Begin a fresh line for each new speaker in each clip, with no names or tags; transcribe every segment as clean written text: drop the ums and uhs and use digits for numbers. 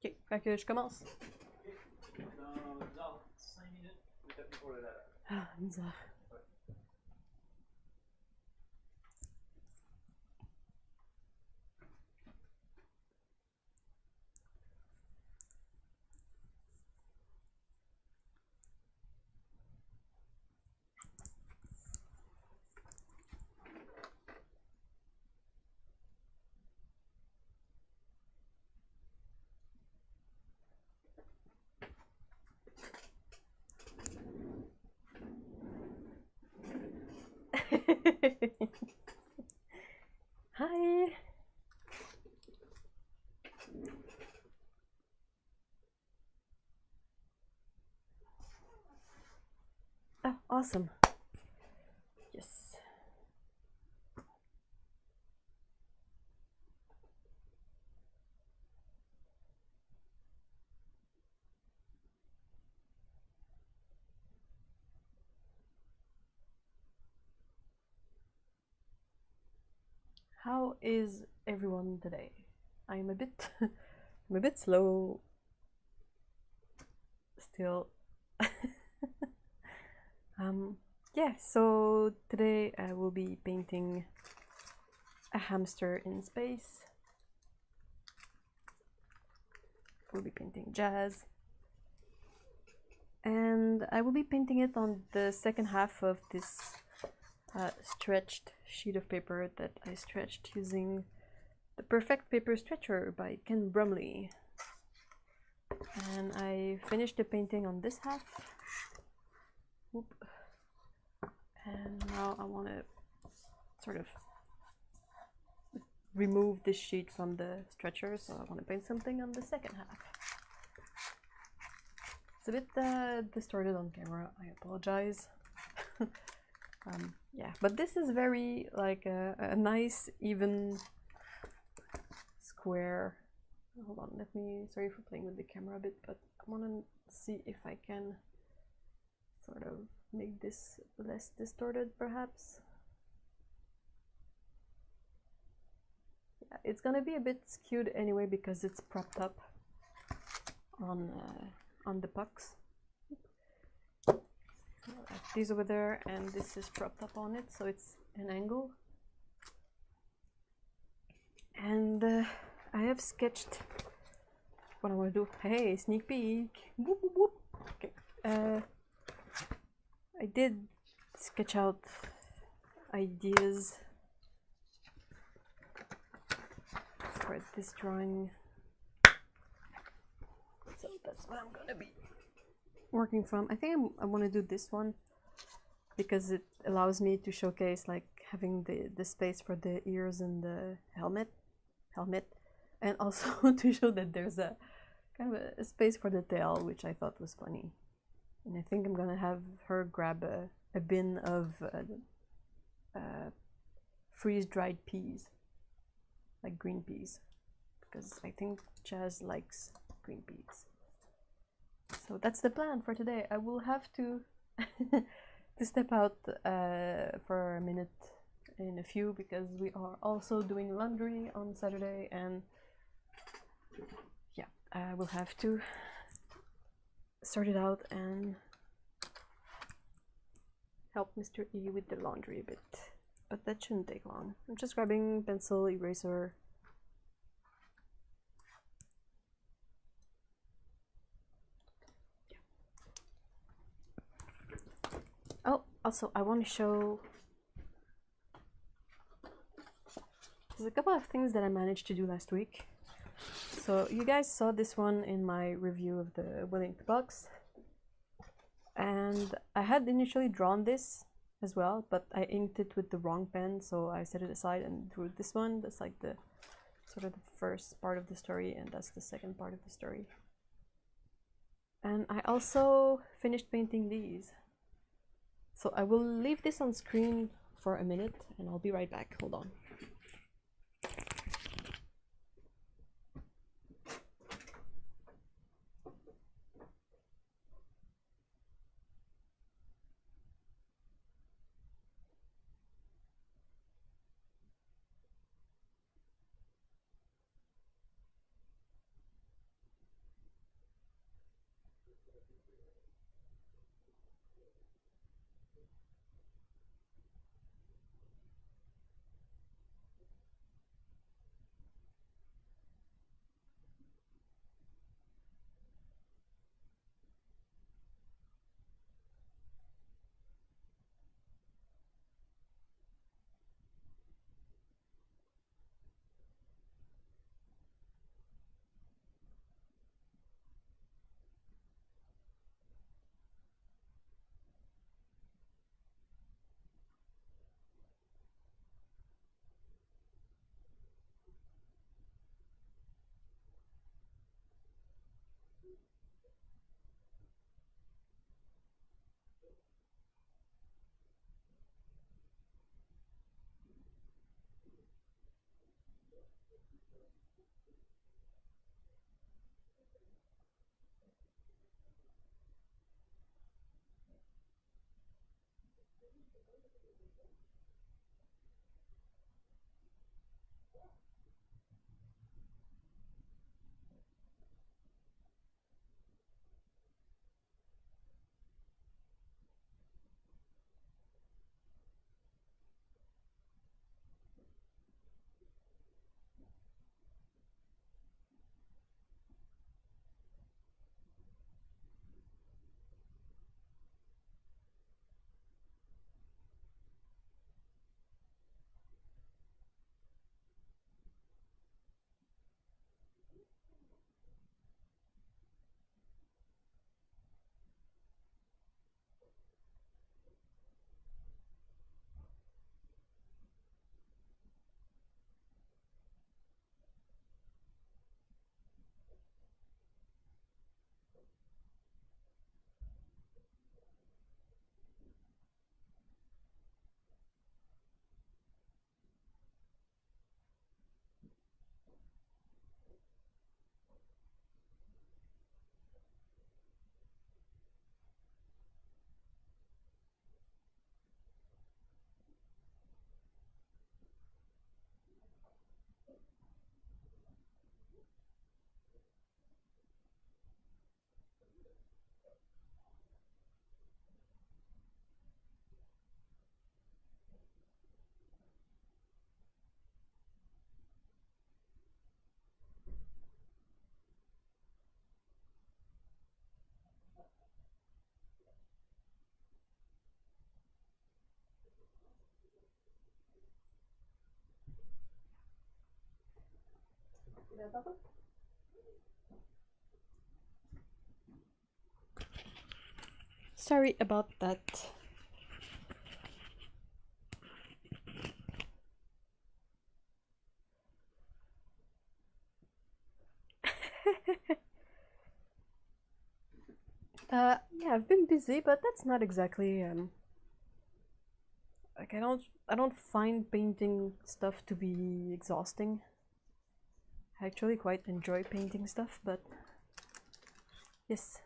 Ok, fait que je commence.
Dans genre 5 minutes, je vais t'appeler pour le lavage.
Ah, misère. Hi. Oh, awesome. Yes. How is everyone today? I'm a bit I'm a bit slow still. Yeah, so today I will be painting a hamster in space. We'll be painting jazz. And I will be painting it on the second half of this stretched sheet of paper that I stretched using the Perfect Paper Stretcher by Ken Brumley. And I finished the painting on this half. Whoop. And now I want to sort of remove this sheet from the stretcher, so I want to paint something on the second half. It's a bit distorted on camera, I apologize. Yeah, but this is very like a nice even square. Hold on, sorry for playing with the camera a bit, but I want to see if I can sort of make this less distorted perhaps. Yeah, it's gonna be a bit skewed anyway because it's propped up on the pucks. These over there, and this is propped up on it, so it's an angle. And I have sketched what I want to do. Hey, sneak peek! Whoop, whoop, whoop. Okay. I did sketch out ideas for this drawing, so that's what I'm gonna be working from. I think I want to do this one because it allows me to showcase like having the space for the ears and the helmet, and also to show that there's a kind of a space for the tail, which I thought was funny. And I think I'm gonna have her grab a bin of freeze-dried peas, like green peas, because I think Chaz likes green peas. So that's the plan for today. I will have to to step out for a minute in a few because we are also doing laundry on Saturday, and yeah, I will have to sort it out and help Mr. E with the laundry a bit, but that shouldn't take long. I'm just grabbing pencil, eraser. Oh, also I want to show, there's a couple of things that I managed to do last week. So you guys saw this one in my review of the Willink box, and I had initially drawn this as well, but I inked it with the wrong pen, so I set it aside and drew this one. That's like the sort of the first part of the story, and that's the second part of the story. And I also finished painting these. So I will leave this on screen for a minute and I'll be right back. Hold on. Sorry about that. Yeah, I've been busy, but that's not exactly like I don't find painting stuff to be exhausting. I actually quite enjoy painting stuff, but yes.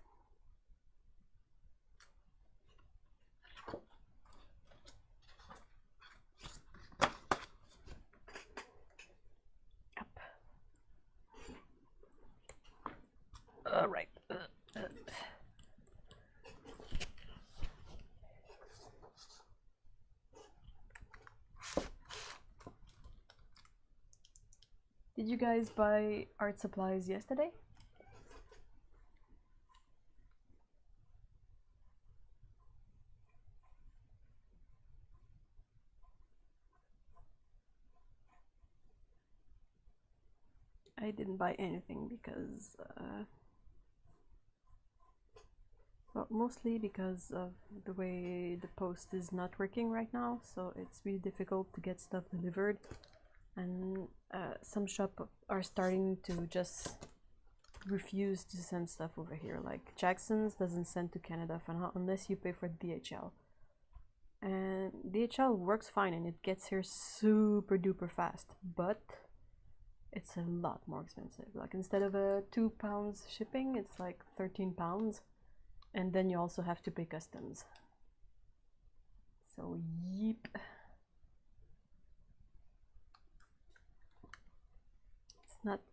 Up. All right. Did you guys buy art supplies yesterday? I didn't buy anything because, well, mostly because of the way the post is not working right now, so it's really difficult to get stuff delivered. And some shops are starting to just refuse to send stuff over here. Like Jackson's doesn't send to Canada for now unless you pay for DHL. And DHL works fine and it gets here super duper fast, but it's a lot more expensive. Like instead of a £2 shipping, it's like £13, and then you also have to pay customs. So yeep.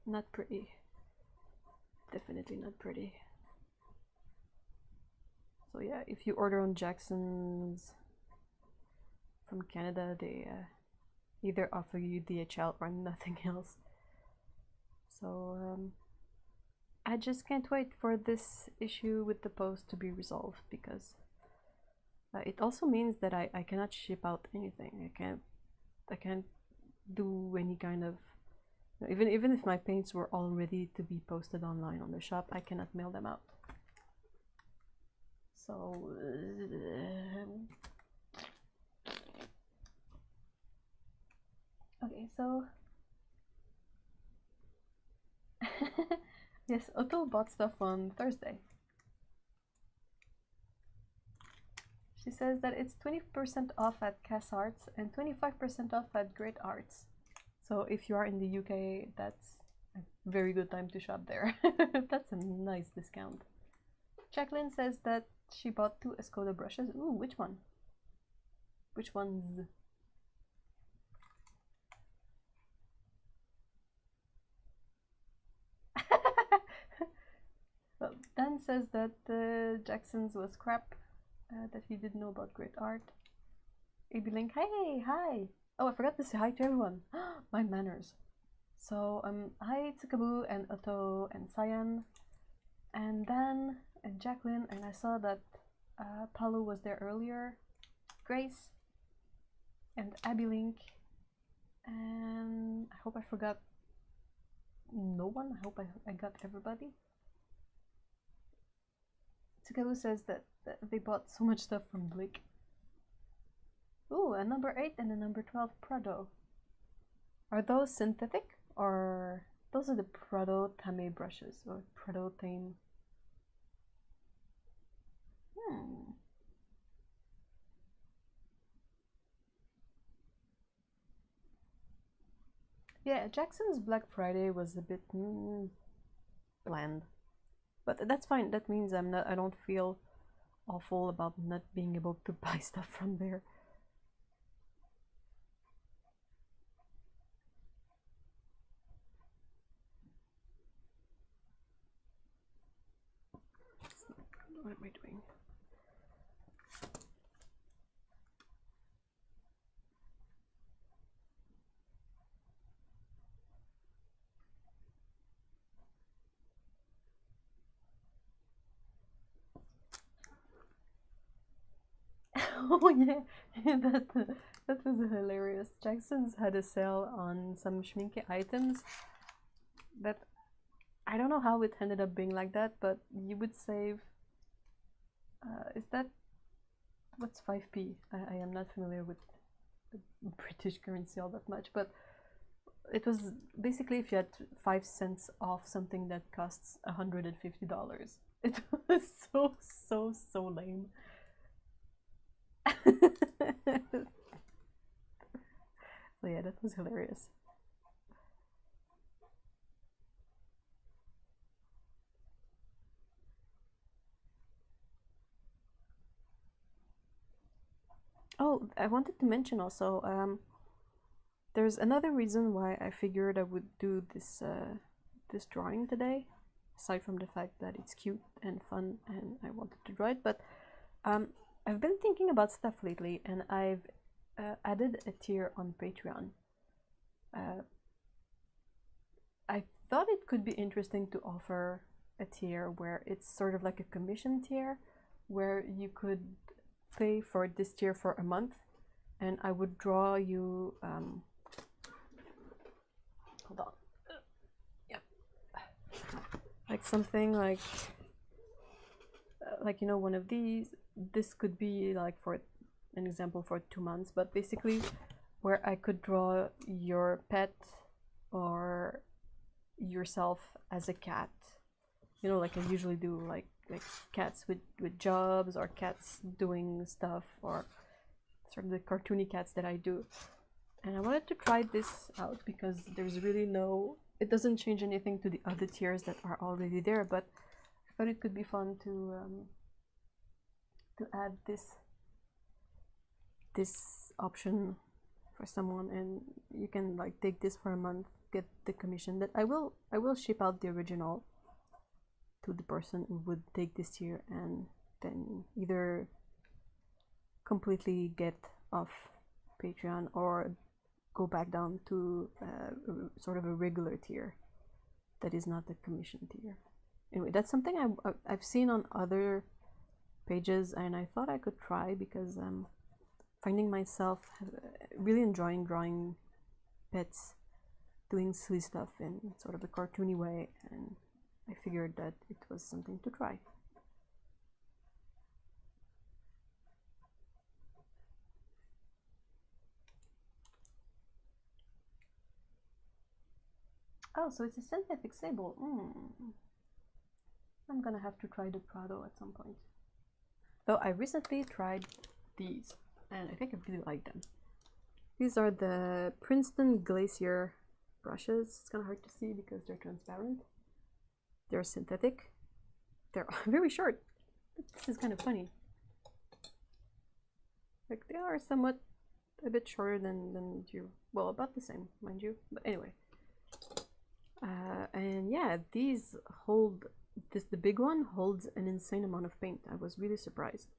Not pretty. Definitely not pretty. So yeah, if you order on Jackson's from Canada, they either offer you DHL or nothing else. So I just can't wait for this issue with the post to be resolved, because it also means that I cannot ship out anything. I can't do any kind of, even if my paints were all ready to be posted online on the shop, I cannot mail them out. So okay, so yes, Otto bought stuff on Thursday. She says that it's 20% off at Cass Arts and 25% off at Great Arts. So if you are in the UK, that's a very good time to shop there. That's a nice discount. Jacqueline says that she bought 2 Escoda brushes. Ooh, which one? Which ones? Well, Dan says that Jackson's was crap, that he didn't know about Great Art. AB Link, hey, hi! Oh, I forgot to say hi to everyone. My manners. So, hi to Kaboo and Otto and Cyan and Dan and Jacqueline, and I saw that Paolo was there earlier, Grace and Abby Link, and I hope I forgot no one. I hope I got everybody. Tsukabu says that they bought so much stuff from Blake. Ooh, a number 8 and a number 12 Prado. Are those synthetic, or those are the Prado Tame brushes, or Prado Tame? Yeah, Jackson's Black Friday was a bit bland, but that's fine. That means I don't feel awful about not being able to buy stuff from there. What am I doing? Oh yeah, that was hilarious. Jackson's had a sale on some schminke items that I don't know how it ended up being like that, but you would save. Is that what's 5p? I am not familiar with the British currency all that much, but it was basically if you had 5 cents off something that costs $150. It was so lame. So yeah, that was hilarious. Oh, I wanted to mention also, there's another reason why I figured I would do this drawing today, aside from the fact that it's cute and fun and I wanted to draw it, but I've been thinking about stuff lately, and I've added a tier on Patreon. I thought it could be interesting to offer a tier where it's sort of like a commission tier, where you could pay for this tier for a month, and I would draw you. Hold on. Yeah. Like something like you know, one of these. This could be like, for an example, for 2 months, but basically where I could draw your pet or yourself as a cat, you know, like I usually do, like cats with jobs, or cats doing stuff, or sort of the cartoony cats that I do. And I wanted to try this out because there's really no, it doesn't change anything to the other tiers that are already there, but I thought it could be fun to add this option for someone, and you can like take this for a month, get the commission. That I will ship out the original to the person who would take this tier, and then either completely get off Patreon or go back down to sort of a regular tier that is not the commission tier. Anyway, that's something I've seen on other pages, and I thought I could try because I'm finding myself really enjoying drawing pets doing silly stuff in sort of a cartoony way, and I figured that it was something to try. Oh, so it's a synthetic sable. I'm gonna have to try the Prado at some point. Though I recently tried these, and I think I really like them. These are the Princeton Glacier brushes. It's kind of hard to see because they're transparent. They're synthetic. They're very short. This is kind of funny. Like, they are somewhat a bit shorter than you. Well, about the same, mind you. But anyway. And yeah, these hold, the big one holds an insane amount of paint. I was really surprised.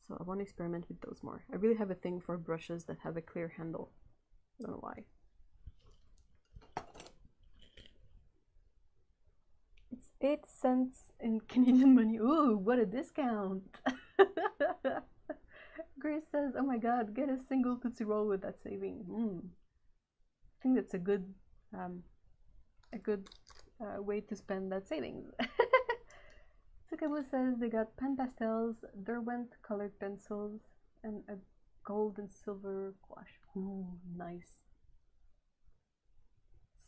So I want to experiment with those more. I really have a thing for brushes that have a clear handle. I don't know why. It's 8 cents in Canadian money. Ooh, what a discount! Grace says, "Oh my God, get a single Tootsie Roll with that saving." I think that's a good way to spend that savings. Tsukabo says they got pen pastels, Derwent colored pencils, and a gold and silver gouache. Ooh, nice.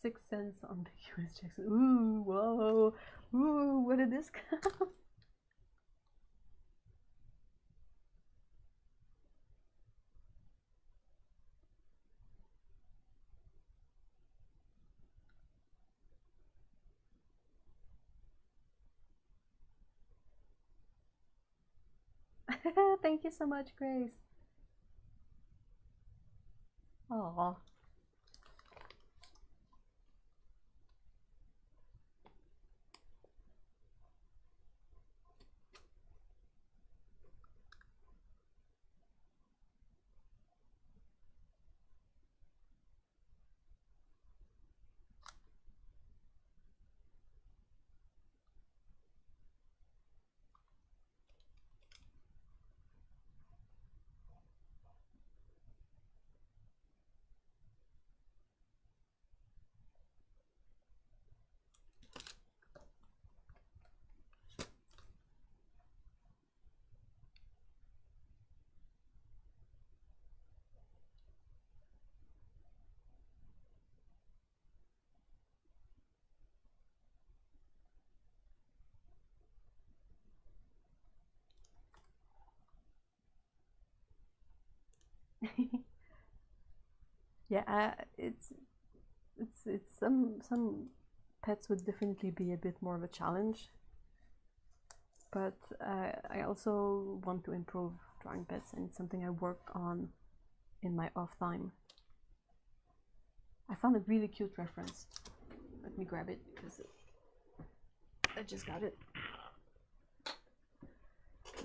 6 cents on the US checks. Ooh, whoa. Ooh, what a discount. Thank you so much, Grace. Aww. Yeah, it's some pets would definitely be a bit more of a challenge, but I also want to improve drawing pets, and it's something I work on in my off time. I found a really cute reference. Let me grab it because I just got it.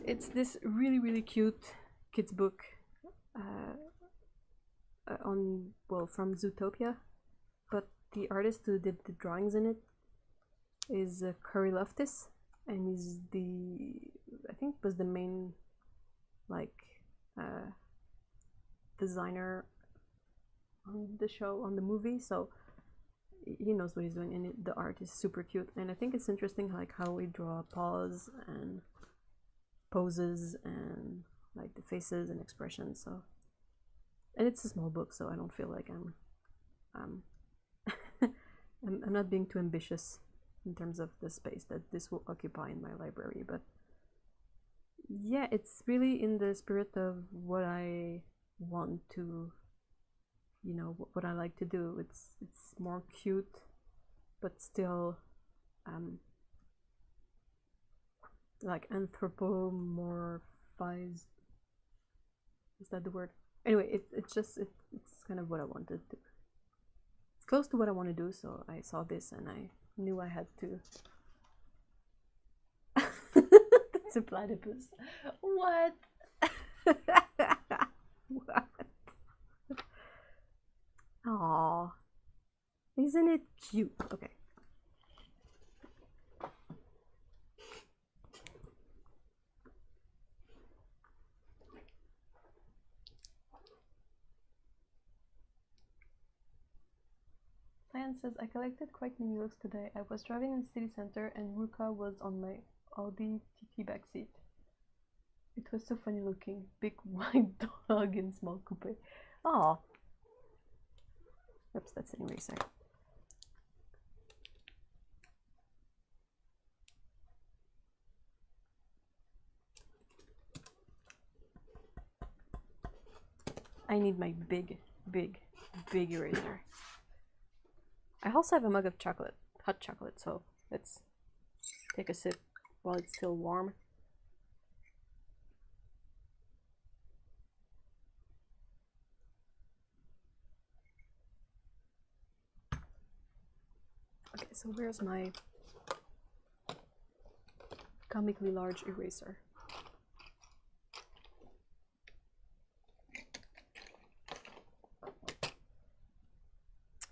It's this really cute kids book from Zootopia, but the artist who did the drawings in it is Curry Loftus, and he's I think was the main designer on the show, on the movie, so he knows what he's doing, and the art is super cute. And I think it's interesting how we draw paws and poses and like the faces and expressions. So, and it's a small book, so I don't feel like I'm not being too ambitious in terms of the space that this will occupy in my library. But yeah, it's really in the spirit of what I want to, what I like to do. It's more cute, but still like anthropomorphized. Is that the word? Anyway, it's kind of what I wanted to. It's close to what I want to do, so I saw this and I knew I had to. That's a platypus. What? What? Aww. Isn't it cute? Okay. Diane says, I collected quite many looks today. I was driving in the city center and Ruka was on my Audi TT backseat. It was so funny looking. Big white dog in small coupe. Aw. Oops, that's an eraser. I need my big eraser. I also have a mug of chocolate, hot chocolate, so let's take a sip while it's still warm. Okay, so where's my comically large eraser?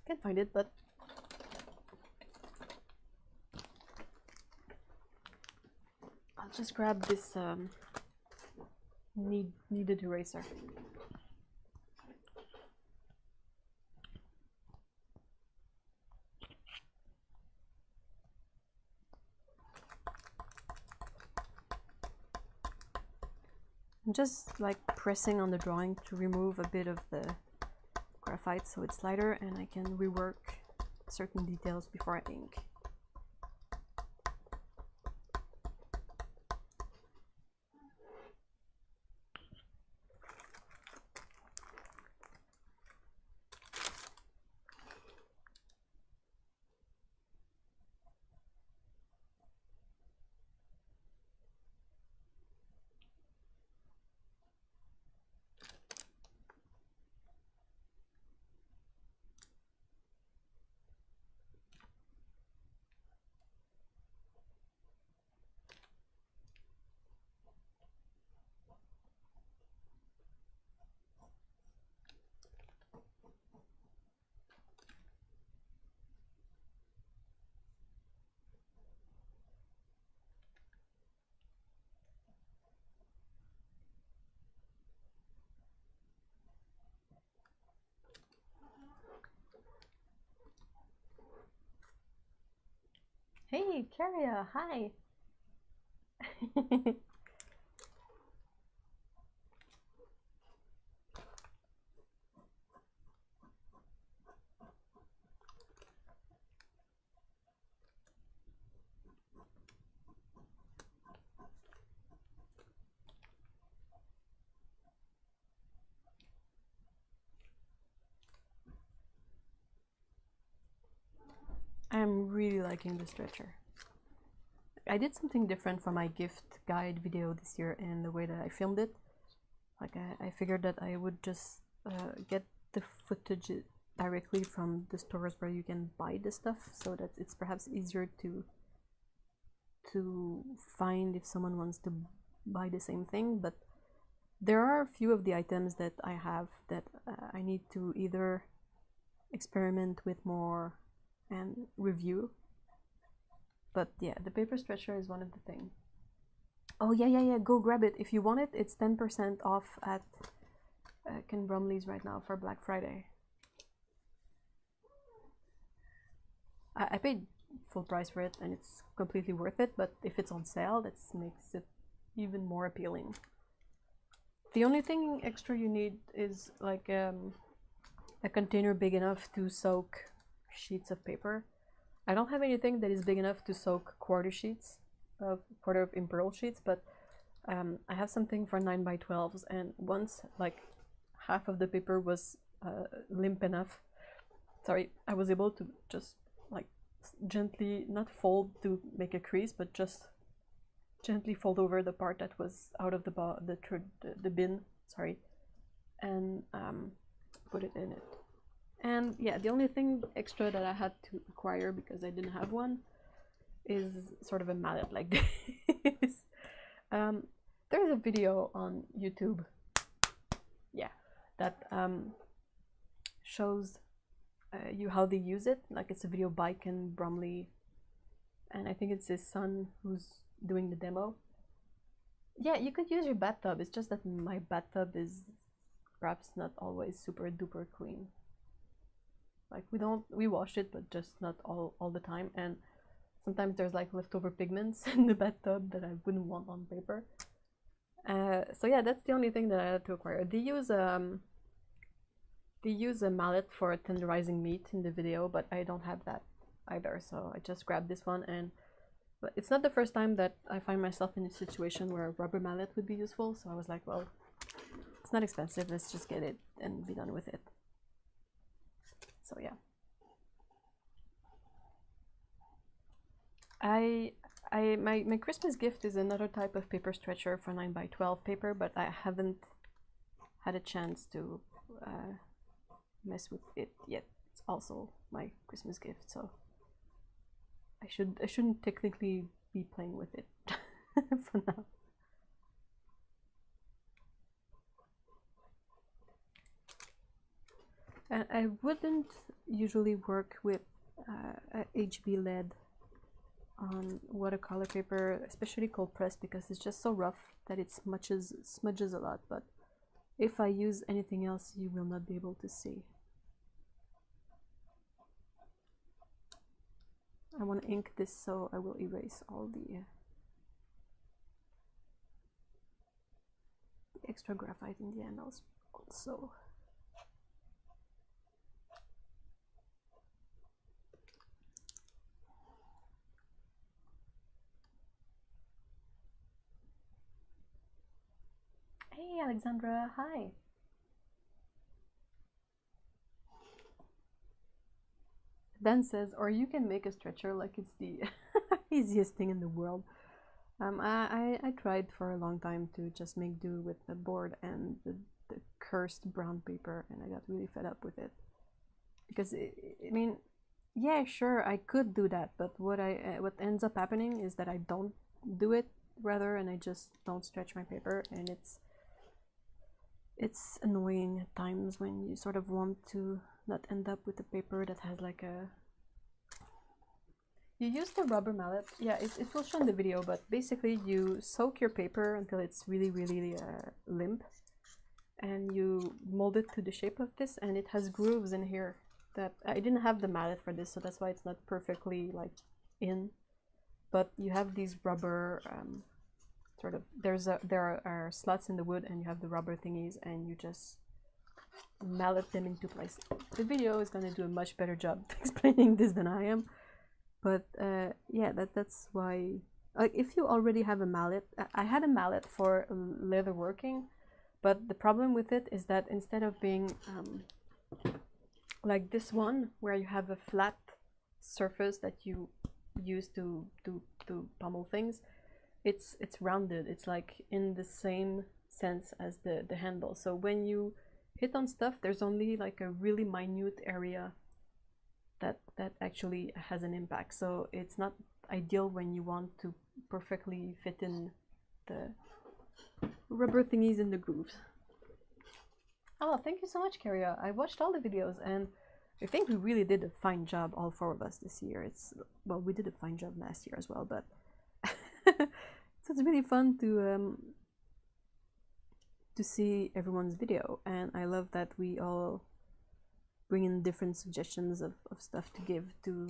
Can't find it, but I'll just grab this needed eraser. I'm just like pressing on the drawing to remove a bit of the graphite so it's lighter and I can rework certain details before I ink. Hey, Carria, hi! liking the stretcher. I did something different for my gift guide video this year in the way that I filmed it. Like I figured that I would just get the footage directly from the stores where you can buy the stuff, so that it's perhaps easier to find if someone wants to buy the same thing. But there are a few of the items that I have that I need to either experiment with more and review. But yeah, the paper stretcher is one of the things. Oh yeah, go grab it if you want it. It's 10% off at Ken Bromley's right now for Black Friday. I paid full price for it and it's completely worth it, but if it's on sale, that makes it even more appealing. The only thing extra you need is like a container big enough to soak sheets of paper. I don't have anything that is big enough to soak quarter of imperial sheets, but I have something for 9x12s, and once like half of the paper was limp enough, sorry, I was able to just like gently, not fold to make a crease, but just gently fold over the part that was out of the bin, sorry, and put it in it. And yeah, the only thing extra that I had to acquire because I didn't have one is sort of a mallet like this. There's a video on YouTube, yeah, that shows you how they use it. Like it's a video by Ken Bromley, and I think it's his son who's doing the demo. Yeah, you could use your bathtub. It's just that my bathtub is perhaps not always super duper clean. Like we wash it, but just not all the time, and sometimes there's like leftover pigments in the bathtub that I wouldn't want on paper. So yeah, that's the only thing that I had to acquire. They use a mallet for tenderizing meat in the video, but I don't have that either, so I just grabbed this one. But it's not the first time that I find myself in a situation where a rubber mallet would be useful, so I was like, well, it's not expensive, let's just get it and be done with it. So yeah, my Christmas gift is another type of paper stretcher for 9x12 paper, but I haven't had a chance to mess with it yet. It's also my Christmas gift, so I shouldn't technically be playing with it for now. And I wouldn't usually work with HB lead on watercolor paper, especially cold pressed, because it's just so rough that it smudges a lot. But if I use anything else, you will not be able to see. I want to ink this, so I will erase all the extra graphite in the end also. Hey Alexandra, hi. Dan says, or you can make a stretcher like it's the easiest thing in the world. I tried for a long time to just make do with the board and the cursed brown paper, and I got really fed up with it. Because, I mean, yeah, sure, I could do that, but what ends up happening is that I don't do it, rather, and I just don't stretch my paper, and it's annoying at times when you sort of want to not end up with a paper that has like a... You use the rubber mallet, yeah, it will show in the video, but basically you soak your paper until it's really limp, and you mold it to the shape of this, and it has grooves in here that I didn't have the mallet for this, so that's why it's not perfectly like in, but you have these rubber sort of, there are slots in the wood, and you have the rubber thingies, and you just mallet them into place. The video is going to do a much better job explaining this than I am, but yeah, that's why, like, if you already have a mallet, I had a mallet for leather working, but the problem with it is that instead of being like this one where you have a flat surface that you use to pummel things, it's rounded. It's like in the same sense as the handle. So when you hit on stuff, there's only like a really minute area that actually has an impact. So it's not ideal when you want to perfectly fit in the rubber thingies in the grooves. Oh, thank you so much, Carria. I watched all the videos and I think we really did a fine job, all four of us this year. Well, we did a fine job last year as well, but so it's really fun to see everyone's video, and I love that we all bring in different suggestions of stuff to give to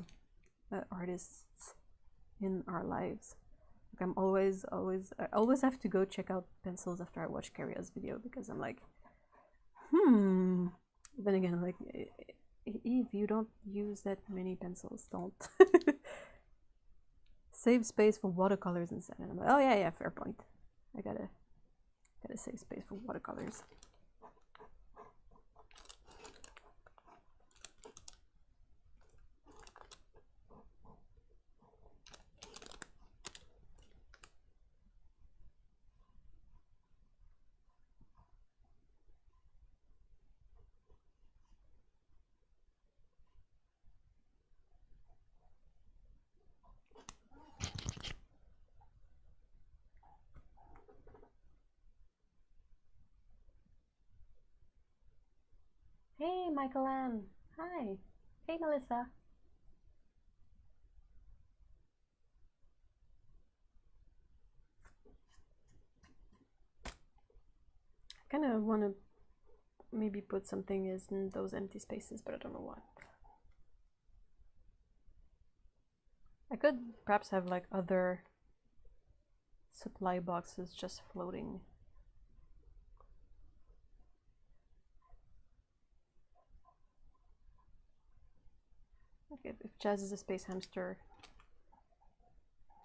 artists in our lives. Like I always have to go check out pencils after I watch Carria's video, because I'm like, Then again, I'm like, Eve, you don't use that many pencils, don't. Save space for watercolors instead. And I'm like, oh yeah, fair point. I gotta save space for watercolors. Hey, Michael Ann. Hi. Hey, Melissa. I kind of want to maybe put something in those empty spaces, but I don't know what. I could perhaps have like other supply boxes just floating. Okay, if Jazz is a space hamster,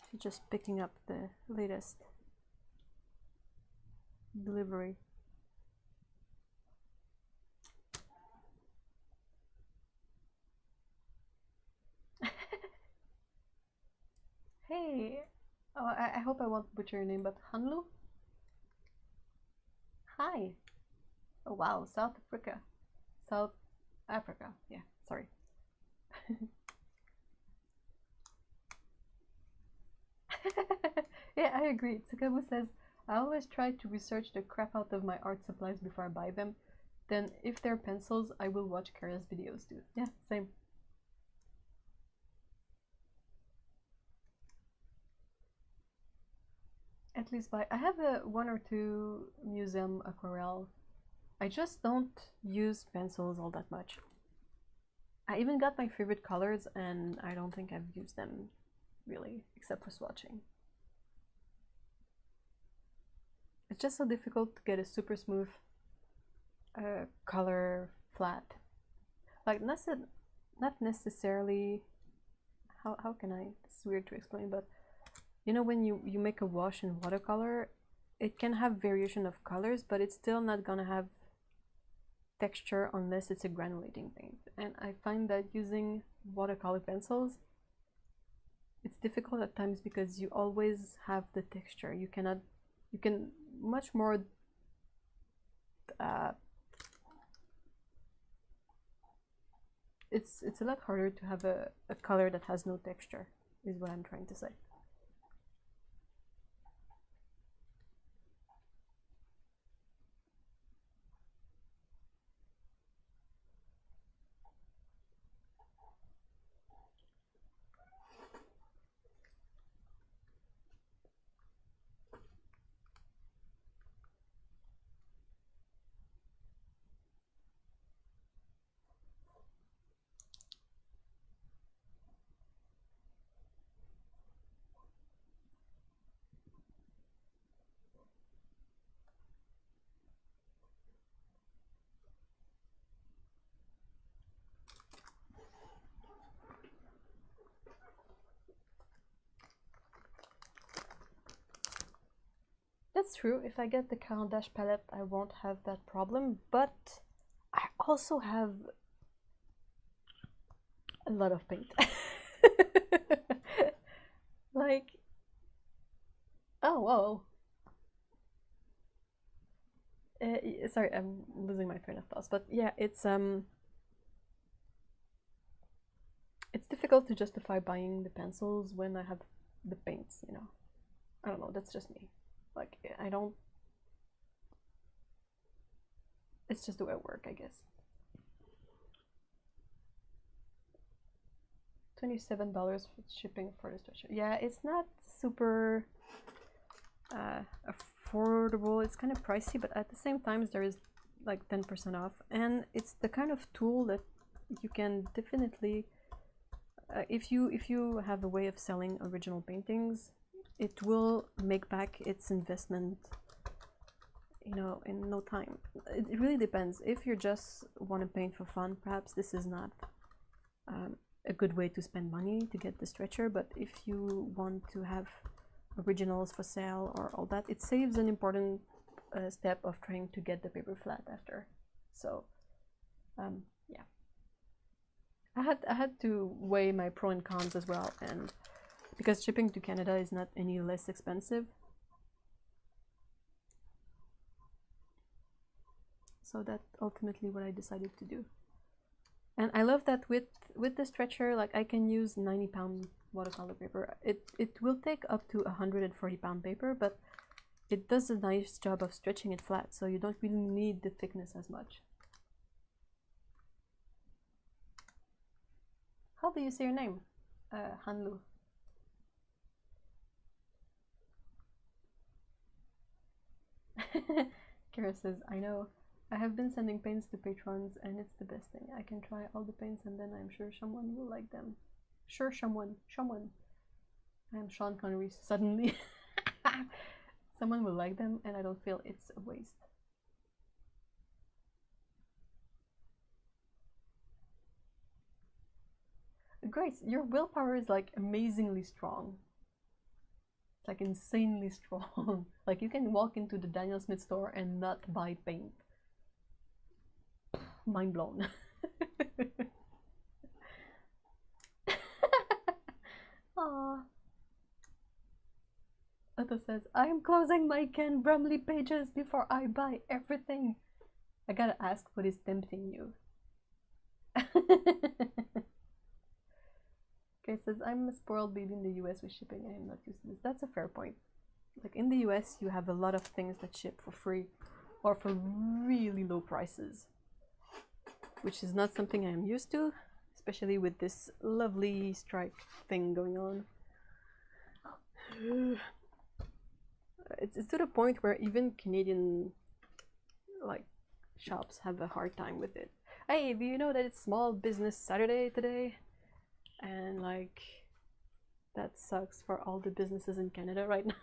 she's just picking up the latest delivery. Hey, oh, I hope I won't butcher your name, but Hanlu? Hi. Oh wow, South Africa. South Africa, yeah, sorry. Yeah, I agree. Tsukabu says, I always try to research the crap out of my art supplies before I buy them. Then, if they're pencils, I will watch Kara's videos too. Yeah, same. At least I have a 1 or 2 museum aquarelle. I just don't use pencils all that much. I even got my favorite colors and I don't think I've used them really, except for swatching. It's just so difficult to get a super smooth color flat. Like not necessarily, how can I, it's weird to explain, but you know when you make a wash in watercolor, it can have variation of colors, but it's still not gonna have texture unless it's a granulating paint. And I find that using watercolor pencils, it's difficult at times because you always have the texture. You can much more it's a lot harder to have a color that has no texture, is what I'm trying to say. That's true. If I get the Caran d'Ache palette, I won't have that problem, but I also have a lot of paint. like, oh, whoa. Sorry, I'm losing my train of thoughts, but yeah, it's difficult to justify buying the pencils when I have the paints, you know. I don't know, that's just me. Like, I don't... It's just the way I work, I guess. $27 for shipping for the stretcher. Yeah, it's not super affordable. It's kind of pricey, but at the same time, there is like 10% off. And it's the kind of tool that you can definitely... if you have a way of selling original paintings, it will make back its investment, you know, in no time. It really depends. If you just want to paint for fun, perhaps this is not a good way to spend money to get the stretcher. But if you want to have originals for sale or all that, it saves an important step of trying to get the paper flat after. So yeah, I had to weigh my pro and cons as well, and because shipping to Canada is not any less expensive. So that's ultimately what I decided to do. And I love that with the stretcher, like I can use 90-pound watercolor paper. It will take up to 140-pound paper, but it does a nice job of stretching it flat, so you don't really need the thickness as much. How do you say your name? Hanlu. Kira says, I know. I have been sending paints to patrons and it's the best thing. I can try all the paints and then I'm sure someone will like them. Sure, someone. I am Sean Connery suddenly. Someone will like them and I don't feel it's a waste. Grace, your willpower is like amazingly strong. It's like insanely strong. Like you can walk into the Daniel Smith store and not buy paint. Mind blown. Aww. Otto says, I am closing my Ken Brumley pages before I buy everything. I gotta ask what is tempting you. Okay, says, I'm a spoiled baby in the US with shipping. I am not used to this. That's a fair point. Like in the US, you have a lot of things that ship for free or for really low prices, which is not something I am used to, especially with this lovely strike thing going on. It's to the point where even Canadian like shops have a hard time with it. Hey, do you know that it's Small Business Saturday today? And like that sucks for all the businesses in Canada right now.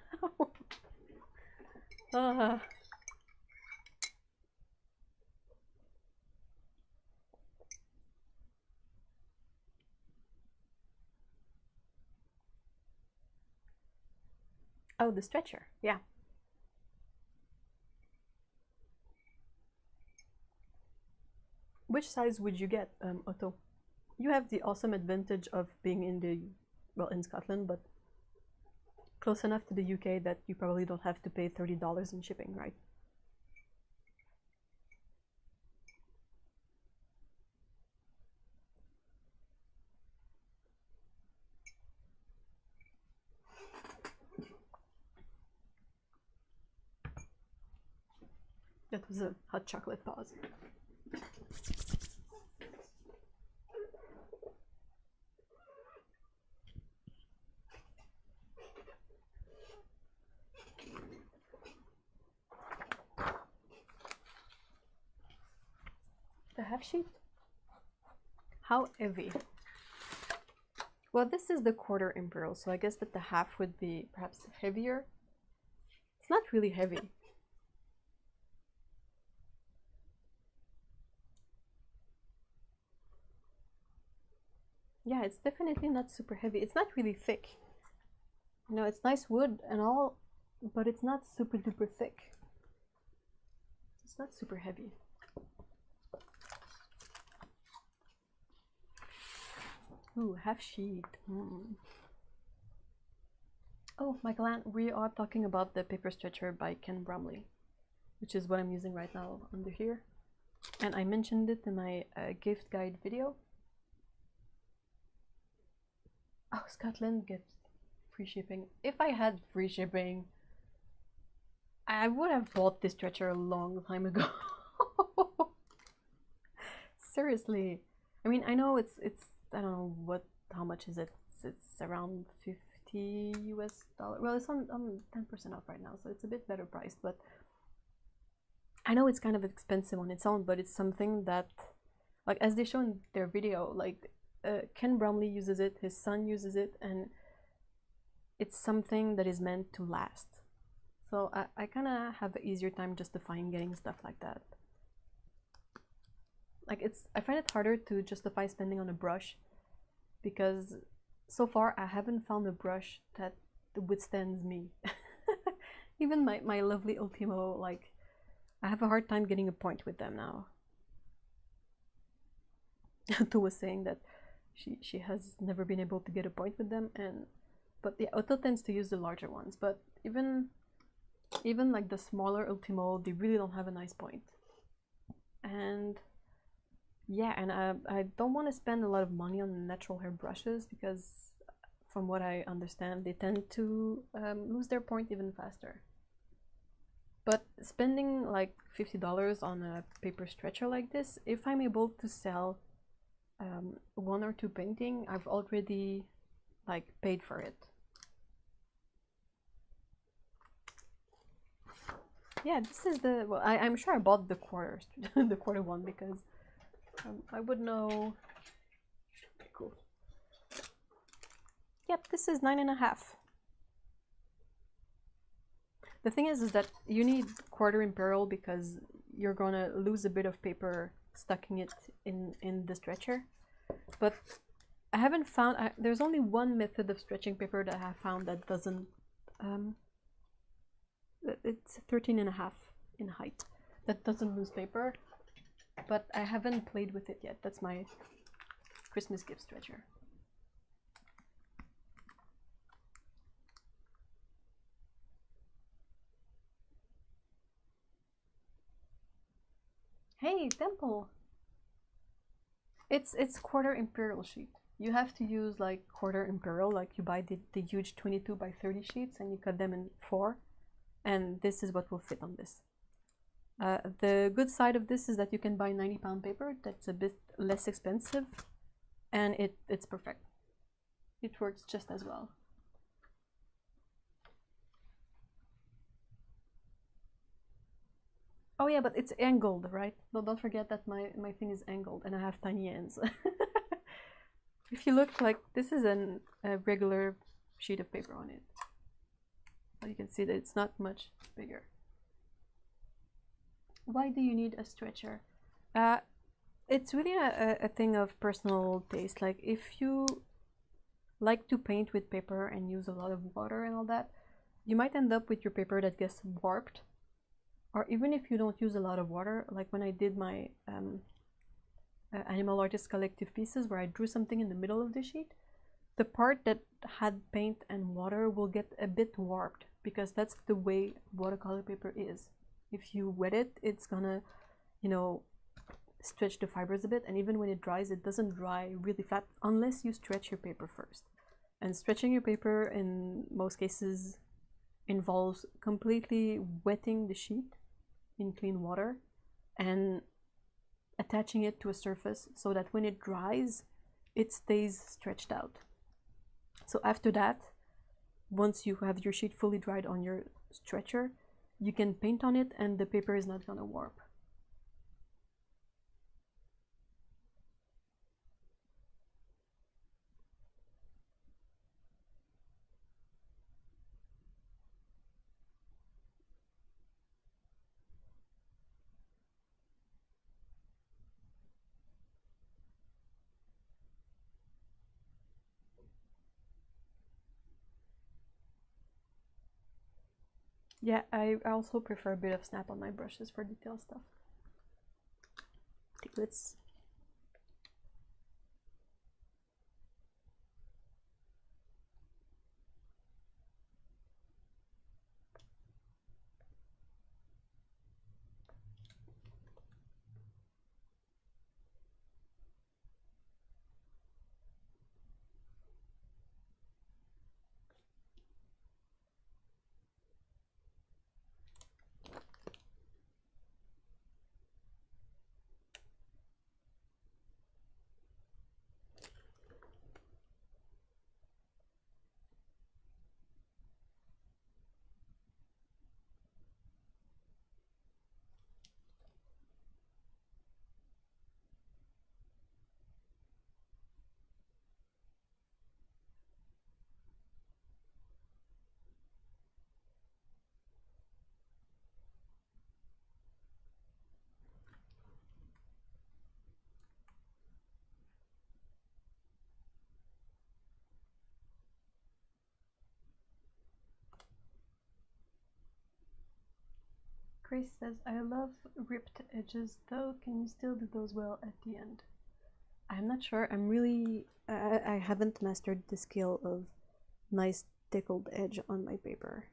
Oh, the stretcher, yeah. Which size would you get, Otto? You have the awesome advantage of being in the, well, in Scotland, but close enough to the UK that you probably don't have to pay $30 in shipping, right? That was a hot chocolate pause. The half sheet? How heavy? Well, this is the quarter imperial, so I guess that the half would be perhaps heavier. It's not really heavy. Yeah, it's definitely not super heavy. It's not really thick. You know, it's nice wood and all, but it's not super duper thick. It's not super heavy. Ooh, half sheet. Oh, Michael, we are talking about the paper stretcher by Ken Bromley, which is what I'm using right now under here. And I mentioned it in my gift guide video. Oh, Scotland gets free shipping. If I had free shipping, I would have bought this stretcher a long time ago. Seriously. I mean, I know it's I don't know how much is it? It's around 50 US dollar. Well, it's on 10% off right now, so it's a bit better priced, but I know it's kind of expensive on its own, but it's something that, like, as they show in their video, like Ken Bromley uses it, his son uses it, and it's something that is meant to last. So I kind of have an easier time justifying getting stuff like that. Like, I find it harder to justify spending on a brush because so far I haven't found a brush that withstands me. Even my lovely Ultimo, like, I have a hard time getting a point with them now. Tu was saying that she has never been able to get a point with them, but the Otto tends to use the larger ones, but even like the smaller Ultimo, they really don't have a nice point. And yeah, and I don't want to spend a lot of money on natural hair brushes because from what I understand, they tend to lose their point even faster. But spending like $50 on a paper stretcher like this, if I'm able to sell 1 or 2 painting, I've already like paid for it. Yeah, this is the, well, I'm sure I bought the quarter the quarter one because I would know. Cool. Yep, this is 9.5. The thing is that you need quarter imperial because you're gonna lose a bit of paper stucking it in the stretcher. But I haven't found, there's only one method of stretching paper that I have found that doesn't, it's 13.5 in height, that doesn't lose paper, but I haven't played with it yet. That's my Christmas gift stretcher. Hey, Temple! It's quarter imperial sheet. You have to use like quarter imperial, like you buy the huge 22 by 30 sheets and you cut them in 4, and this is what will fit on this. The good side of this is that you can buy 90-pound paper that's a bit less expensive, and it's perfect. It works just as well. Oh yeah, but it's angled, right? No, don't forget that my thing is angled and I have tiny ends. If you look, like, this is a regular sheet of paper on it. But you can see that it's not much bigger. Why do you need a stretcher? It's really a thing of personal taste. Like, if you like to paint with paper and use a lot of water and all that, you might end up with your paper that gets warped. Or even if you don't use a lot of water, like when I did my Animal Artist Collective pieces where I drew something in the middle of the sheet, the part that had paint and water will get a bit warped because that's the way watercolor paper is. If you wet it, it's gonna, you know, stretch the fibers a bit, and even when it dries, it doesn't dry really flat unless you stretch your paper first. And stretching your paper in most cases involves completely wetting the sheet in clean water and attaching it to a surface so that when it dries, it stays stretched out. So after that, once you have your sheet fully dried on your stretcher, you can paint on it and the paper is not gonna warp. Yeah, I also prefer a bit of snap on my brushes for detail stuff. Let's Grace says, I love ripped edges though. Can you still do those well at the end? I'm not sure. I haven't mastered the skill of nice deckled edge on my paper.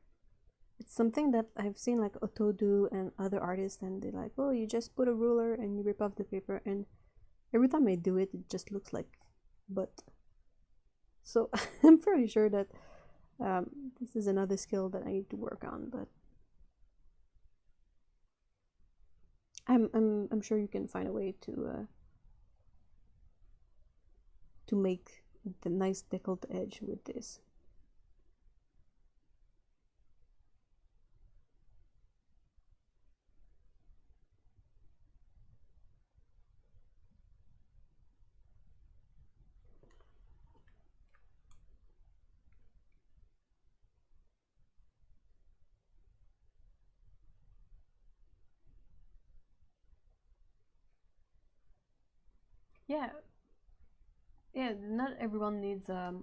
It's something that I've seen like Otto do and other artists, and they're like, oh, you just put a ruler and you rip off the paper, and every time I do it, it just looks like butt. So I'm pretty sure that this is another skill that I need to work on, but I'm sure you can find a way to make the nice deckled edge with this. Yeah, not everyone needs a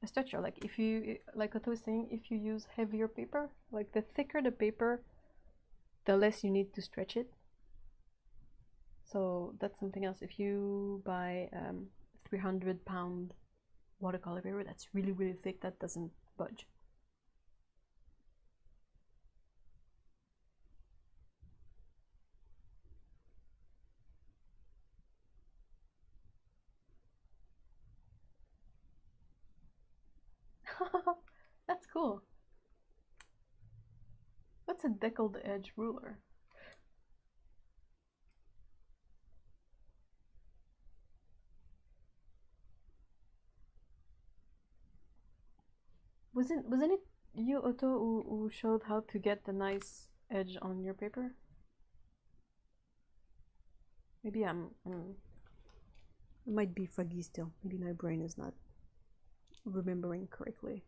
stretcher. Like if you, like Otto was saying, if you use heavier paper, like the thicker the paper, the less you need to stretch it. So that's something else. If you buy 300-pound watercolor paper that's really, really thick, that doesn't budge. That's cool. What's a deckled edge ruler? Wasn't it you, Otto, who showed how to get the nice edge on your paper? Maybe I might be foggy still. Maybe my brain is not remembering correctly.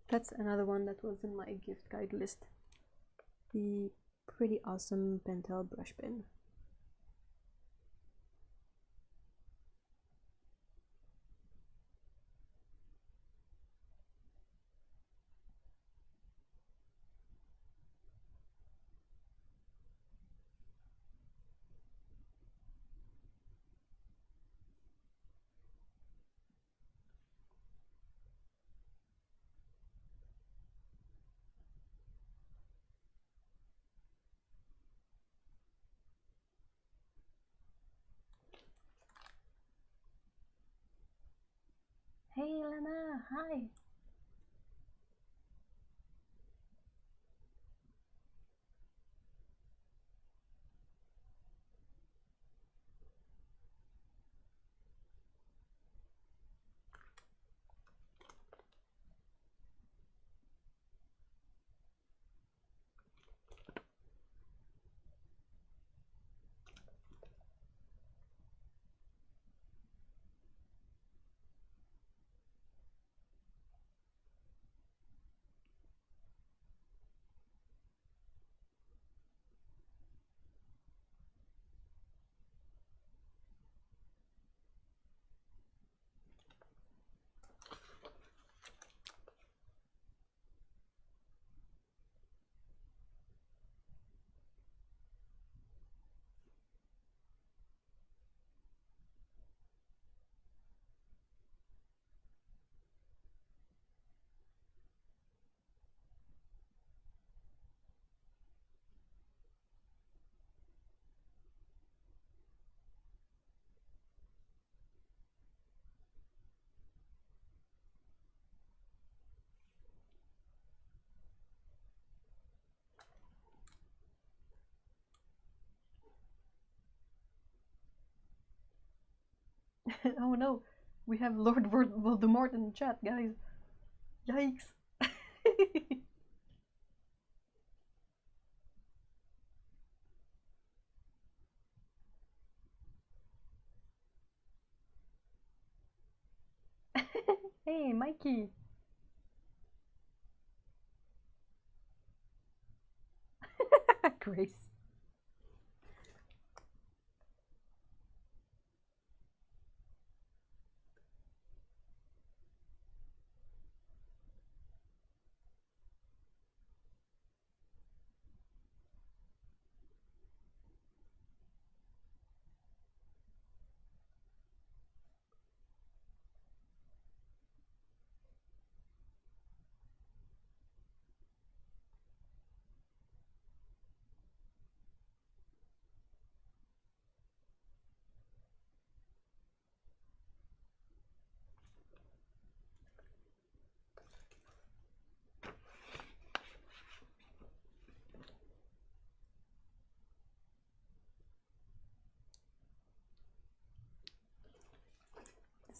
That's another one that was in my gift guide list. The pretty awesome Pentel brush pen. Hey Lana, hi! Oh no, we have Lord Voldemort in the chat, guys. Yikes. Hey, Mikey. Grace.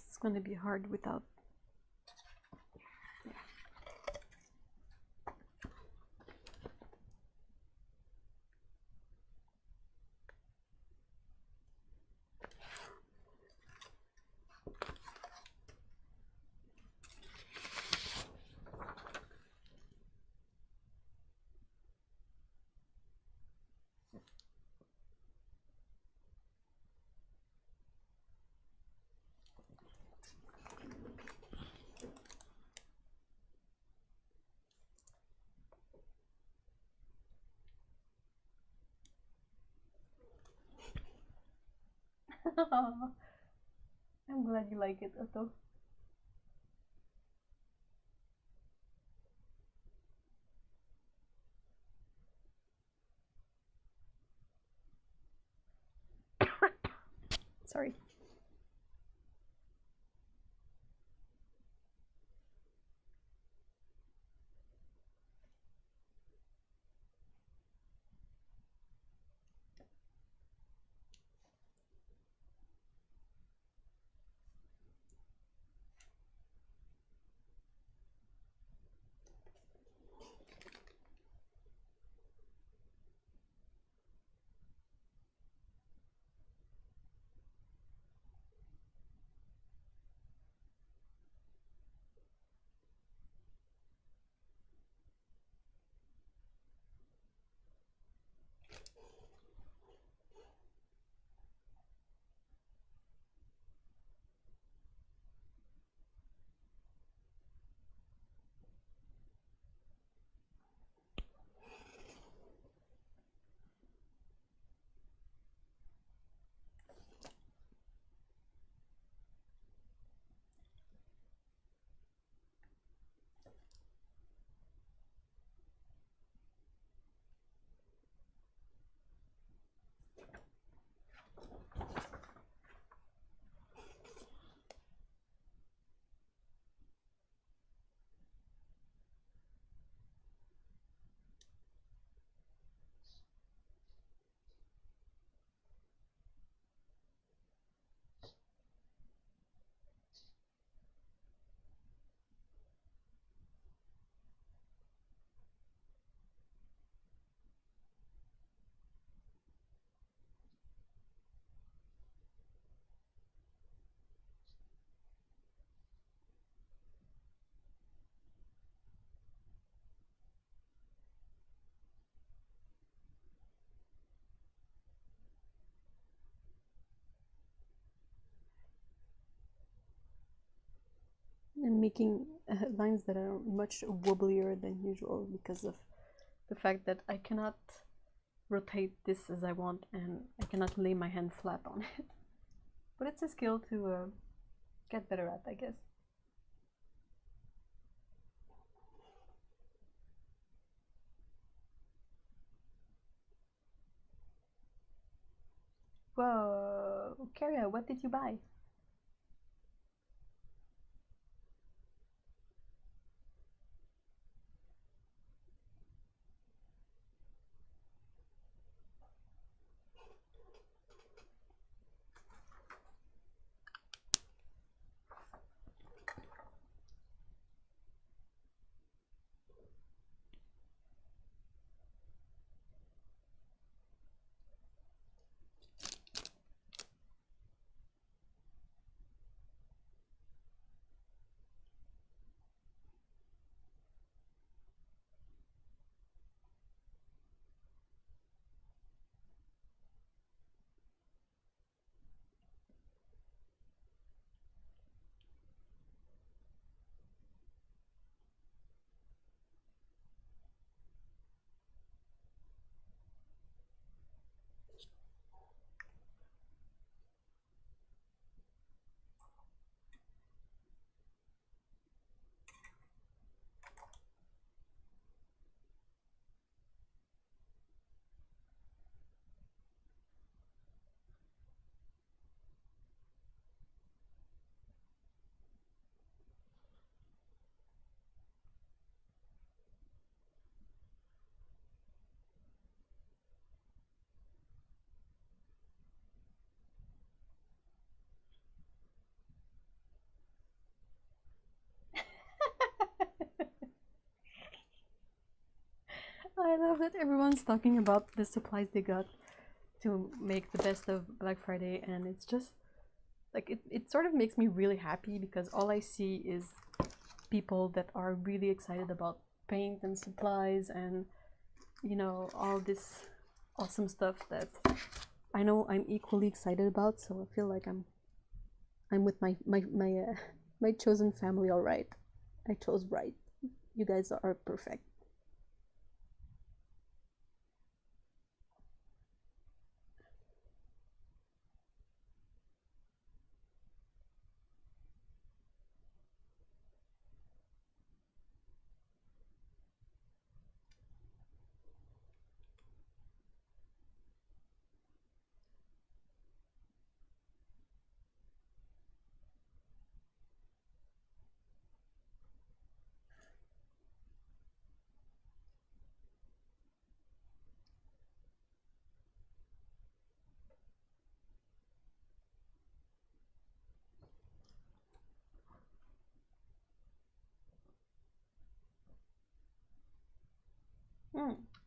It's going to be hard without. I'm glad you like it, Otto. Sorry. I'm making lines that are much wobblier than usual because of the fact that I cannot rotate this as I want and I cannot lay my hand flat on it. But it's a skill to get better at, I guess. Whoa, Carria, what did you buy? that everyone's talking about the supplies they got to make the best of Black Friday, and it's just like it sort of makes me really happy because all I see is people that are really excited about paint and supplies and, you know, all this awesome stuff that I know I'm equally excited about. So I feel like I'm with my chosen family. All right, I chose right. You guys are perfect.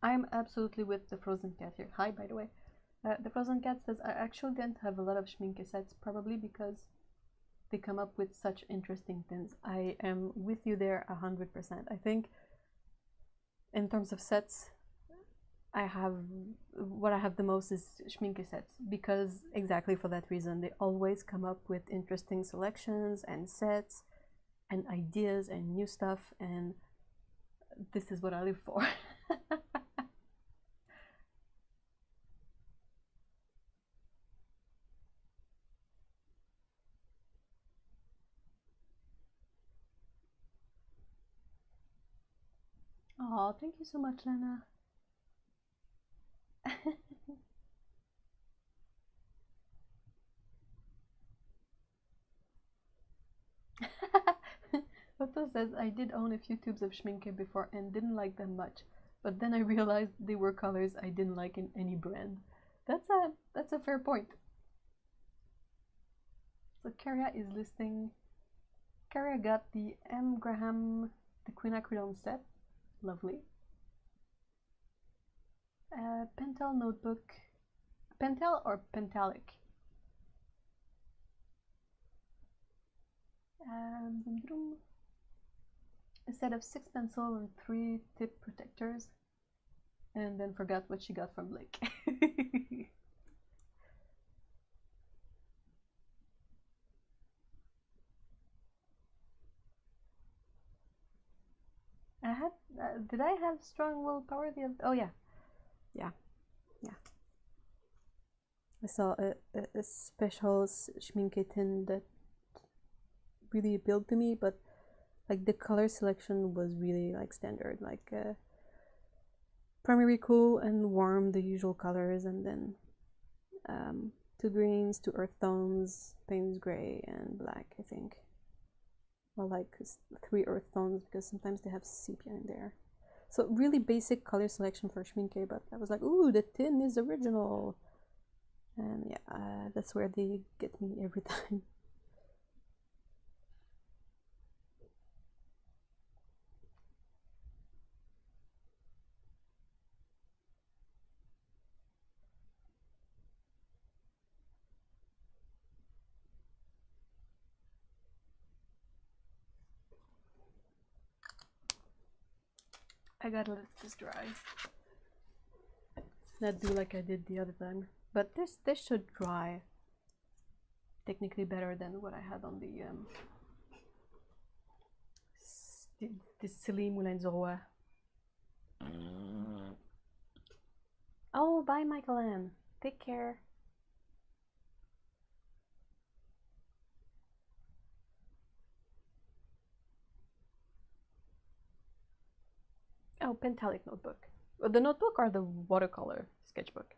I'm absolutely with the Frozen Cat here. Hi, by the way. The Frozen Cat says, I actually didn't have a lot of schminke sets, probably because they come up with such interesting things. I am with you there 100%. I think in terms of sets, what I have the most is schminke sets, because exactly for that reason, they always come up with interesting selections and sets and ideas and new stuff, and this is what I live for. Oh, thank you so much, Lena. Otto says, I did own a few tubes of schminke before and didn't like them much, but then I realized they were colors I didn't like in any brand. That's a fair point. So Carria is listing. Carria got the M. Graham the quinacridone set. Lovely. Pentel notebook. Pentel or Pentalic? A set of 6 pencil and 3 tip protectors, and then forgot what she got from Blake. Did I have strong willpower the other? Oh yeah. I saw a special schminke tin that really appealed to me, but like the color selection was really like standard, like primary cool and warm, the usual colors, and then 2 greens, 2 earth tones, Payne's gray, and black, I think. Well, like 3 earth tones because sometimes they have sepia in there. So really basic color selection for schminke, but I was like, ooh, the tin is original. And yeah, that's where they get me every time. I gotta let this dry. Not do like I did the other time. But this should dry technically better than what I had on the silly Moulin du Roi. Oh, bye, Michael-Anne. Take care. Oh, Pentalic notebook. The notebook or the watercolor sketchbook?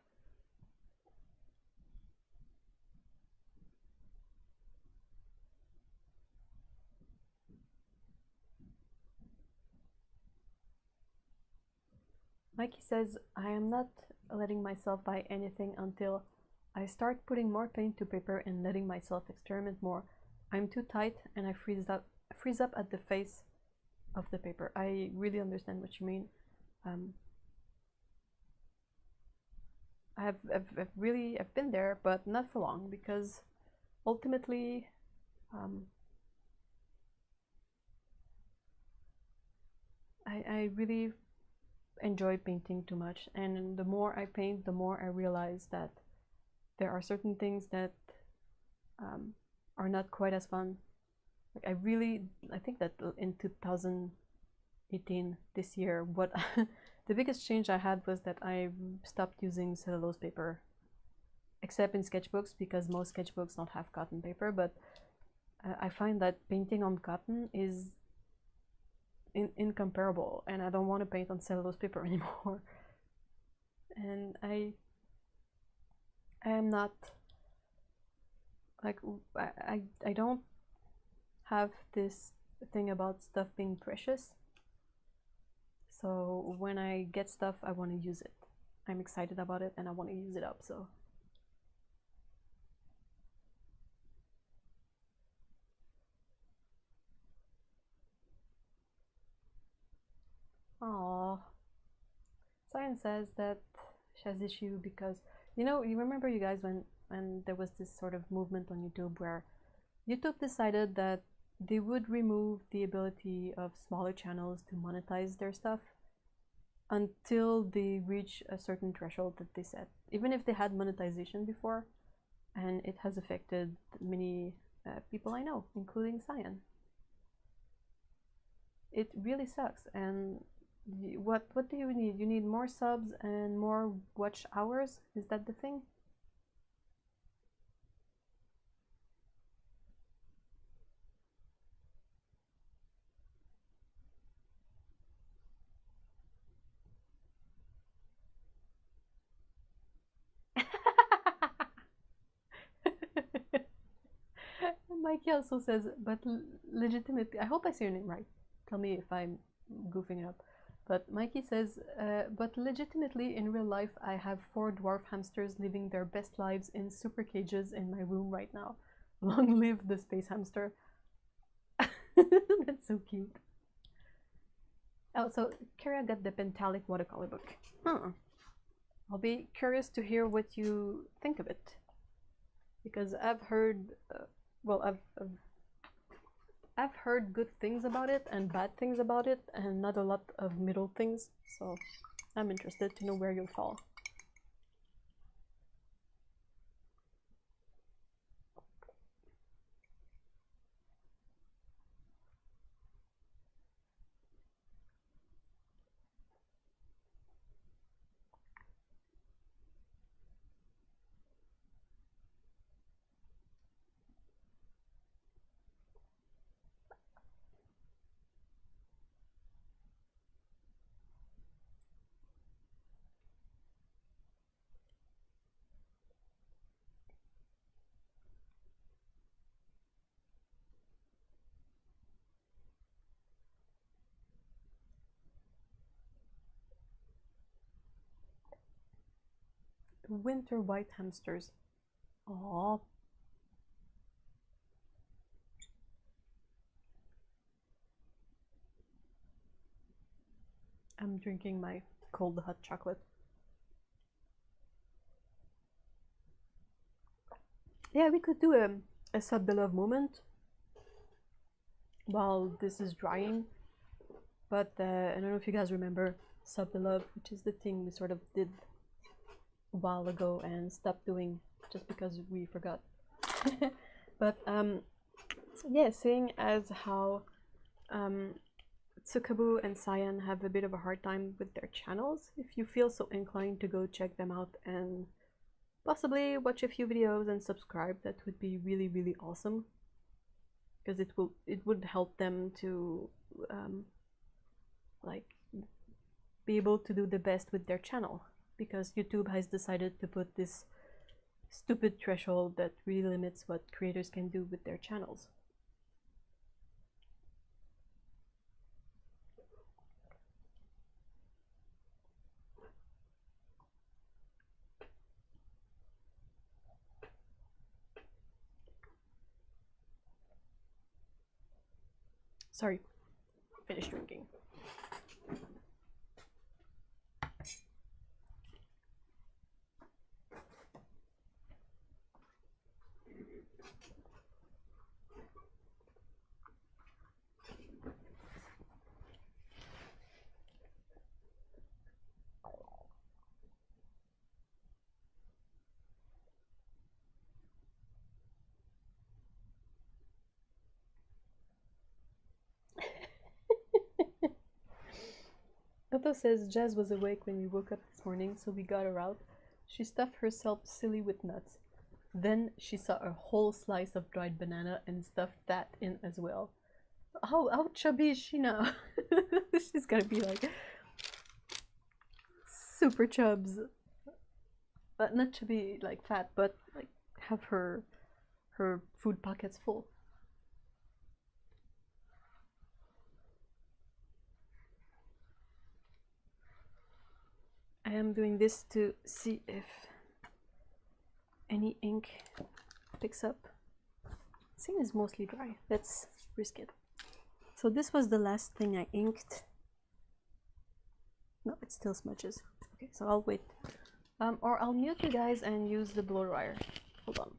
Mikey says, I am not letting myself buy anything until I start putting more paint to paper and letting myself experiment more. I'm too tight and I freeze up at the face of the paper. I really understand what you mean. I've been there, but not for long, because ultimately I really enjoy painting too much, and the more I paint, the more I realize that there are certain things that are not quite as fun. Like I think that in 2018, this year, what the biggest change I had was that I stopped using cellulose paper, except in sketchbooks, because most sketchbooks don't have cotton paper. But I find that painting on cotton is incomparable, and I don't want to paint on cellulose paper anymore. And I am not like I don't have this thing about stuff being precious. So when I get stuff, I want to use it. I'm excited about it, and I want to use it up. So aww. Science says that she has issue because, you remember, you guys, when there was this sort of movement on YouTube where YouTube decided that they would remove the ability of smaller channels to monetize their stuff until they reach a certain threshold that they set, even if they had monetization before. And it has affected many people I know, including Cyan. It really sucks. And what do you need? You need more subs and more watch hours? Is that the thing? Mikey also says, but legitimately, I hope I say your name right. Tell me if I'm goofing it up. But Mikey says, but legitimately, in real life, I have 4 dwarf hamsters living their best lives in super cages in my room right now. Long live the space hamster. That's so cute. Oh, so Kara got the Pentalic watercolor book. Huh. I'll be curious to hear what you think of it, because I've heard, I've heard good things about it and bad things about it, and not a lot of middle things. So I'm interested to know where you'll fall. Winter white hamsters. Aww. I'm drinking my cold hot chocolate. Yeah, we could do a sub beloved moment while this is drying. But I don't know if you guys remember sub beloved, which is the thing we sort of did a while ago and stopped doing just because we forgot. But yeah, seeing as how Tsukabu and Cyan have a bit of a hard time with their channels, if you feel so inclined to go check them out and possibly watch a few videos and subscribe, that would be really, really awesome, because it would help them to like be able to do the best with their channel, because YouTube has decided to put this stupid threshold that really limits what creators can do with their channels. Sorry, finished drinking. Otto says Jazz was awake when we woke up this morning, so we got her out. She stuffed herself silly with nuts. Then she saw a whole slice of dried banana and stuffed that in as well. How chubby is she now? She's gonna be like super chubs. But not chubby like fat, but like have her food pockets full. I am doing this to see if any ink picks up. This thing is mostly dry. Let's risk it. So this was the last thing I inked. No, it still smudges. Okay, so I'll wait. Or I'll mute you guys and use the blow dryer. Hold on.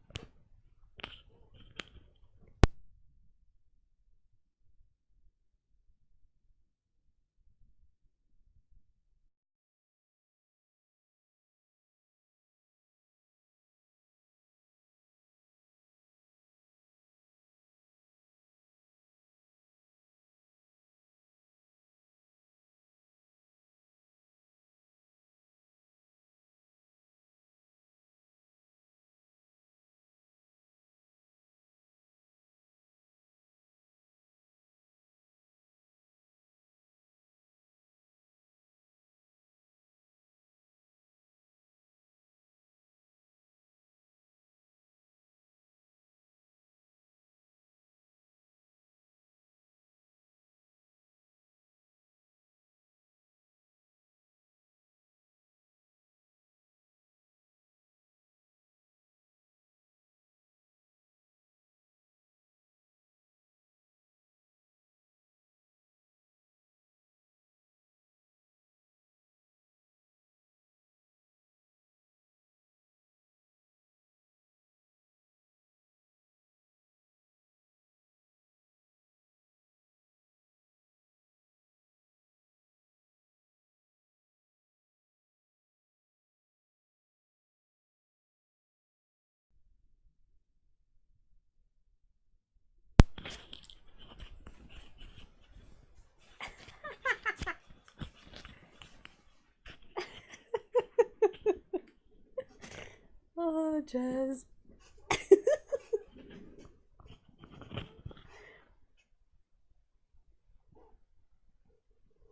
Oh, Jazz.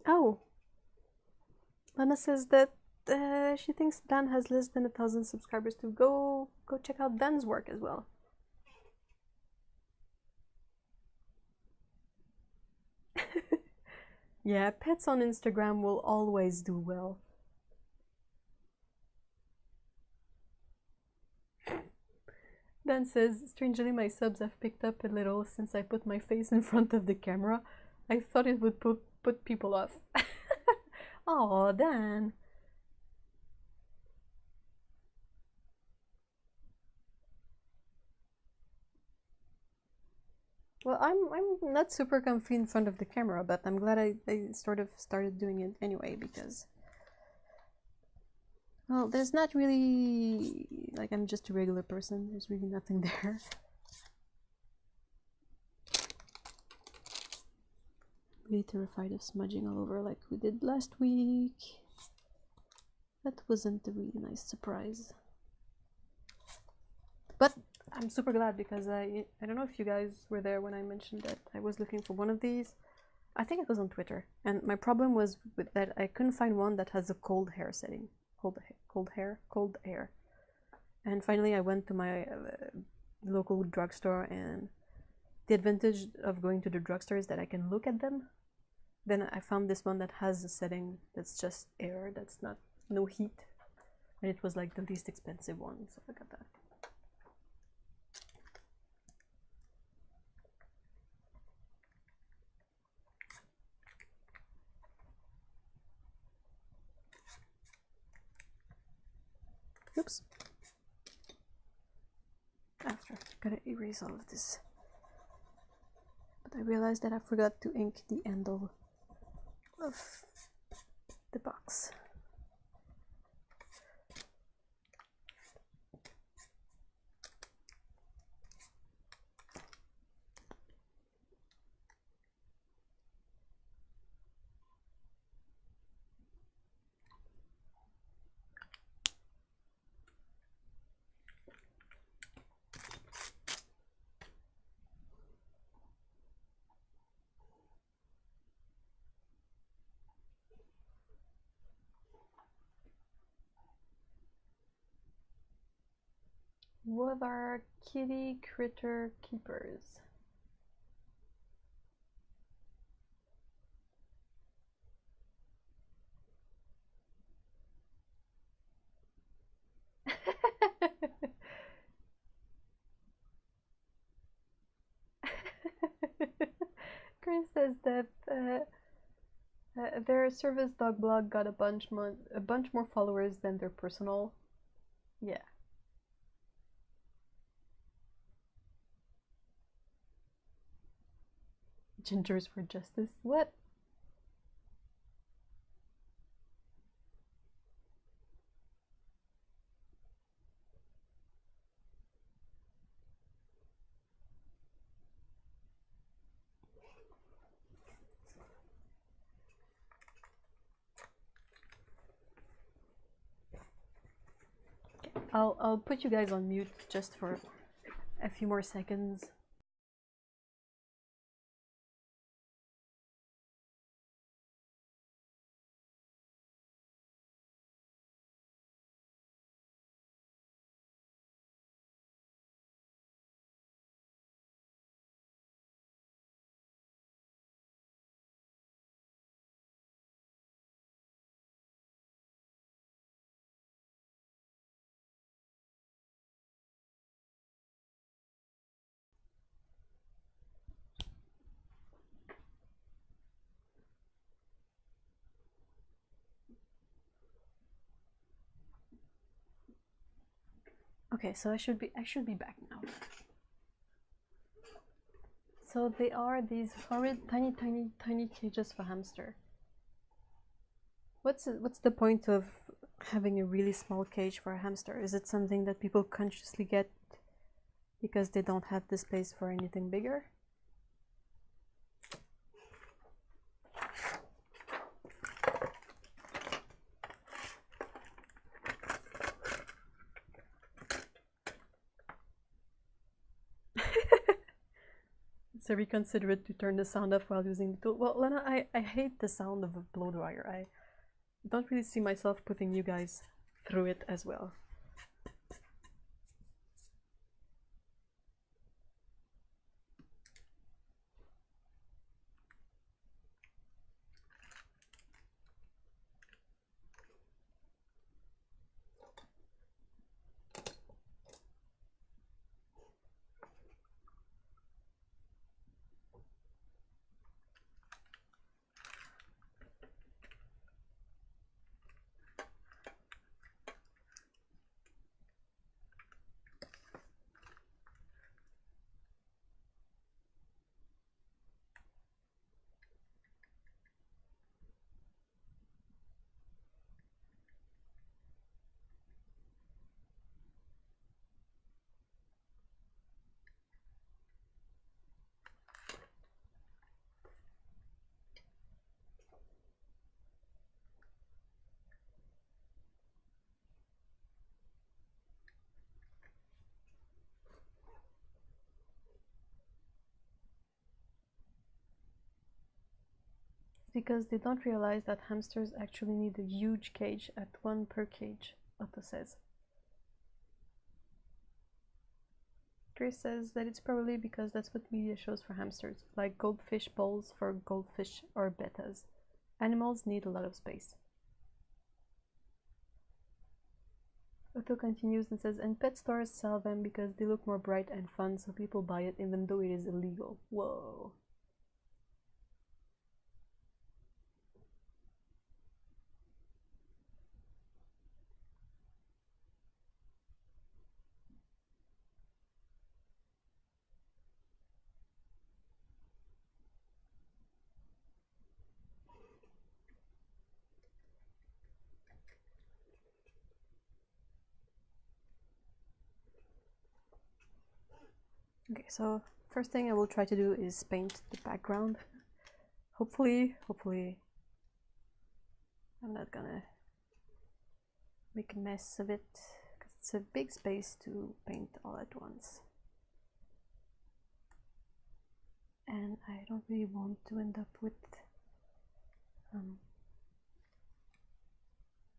Oh. Lana says that she thinks Dan has less than 1,000 subscribers. To go check out Dan's work as well. Yeah, pets on Instagram will always do well. Dan says, strangely my subs have picked up a little since I put my face in front of the camera. I thought it would put people off. Oh, Dan. Well, I'm not super comfy in front of the camera, but I'm glad I sort of started doing it anyway, because, well, there's not really, like, I'm just a regular person. There's really nothing there. Really terrified of smudging all over like we did last week. That wasn't a really nice surprise. But I'm super glad, because I don't know if you guys were there when I mentioned that I was looking for one of these. I think it was on Twitter, and my problem was with that I couldn't find one that has a cold hair setting. Cold hair. And finally I went to my local drugstore, and the advantage of going to the drugstore is that I can look at them. Then I found this one that has a setting that's just air, that's not no heat, and it was like the least expensive one, so I got that. Oops. After, gotta erase all of this. But I realized that I forgot to ink the handle of the box. What are kitty critter keepers? Chris says that their service dog blog got a bunch more followers than their personal. Yeah. Gingers for justice. What? I'll put you guys on mute just for a few more seconds. Okay, so I should be back now. So they are these horrid tiny cages for hamster. What's the point of having a really small cage for a hamster? Is it something that people consciously get because they don't have the space for anything bigger? It's very considerate to turn the sound off while using the tool. Well, Lena, I hate the sound of a blow dryer. I don't really see myself putting you guys through it as well. Because they don't realize that hamsters actually need a huge cage at 1 per cage, Otto says. Chris says that it's probably because that's what media shows for hamsters, like goldfish bowls for goldfish or bettas. Animals need a lot of space. Otto continues and says, and pet stores sell them because they look more bright and fun, so people buy it even though it is illegal. Whoa. Okay, so first thing I will try to do is paint the background. Hopefully I'm not gonna make a mess of it, because it's a big space to paint all at once. And I don't really want to end up with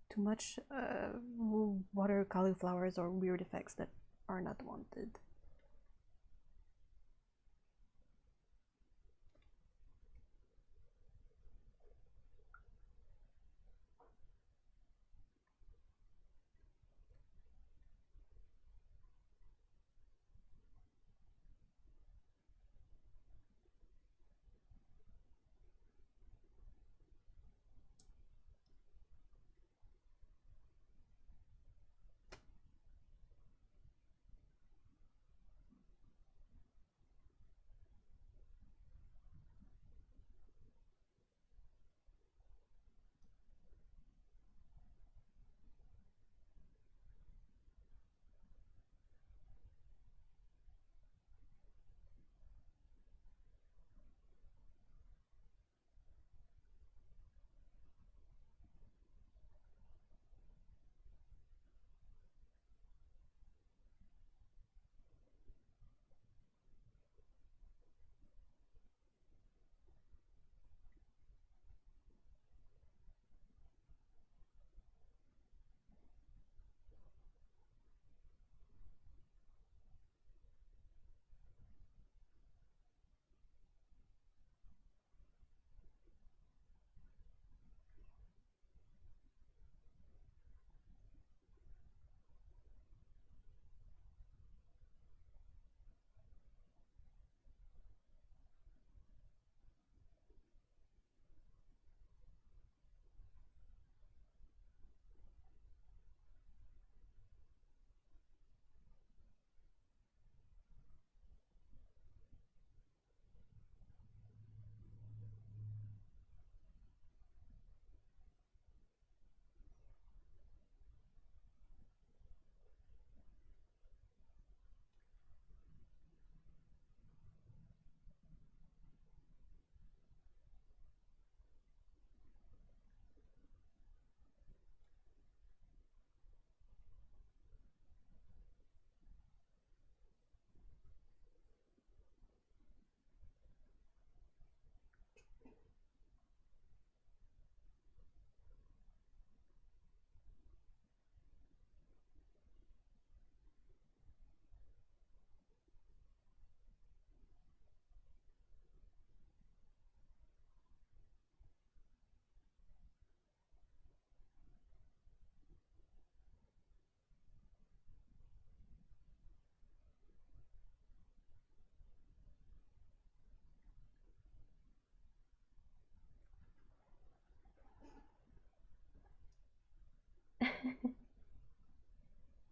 too much water cauliflowers or weird effects that are not wanted.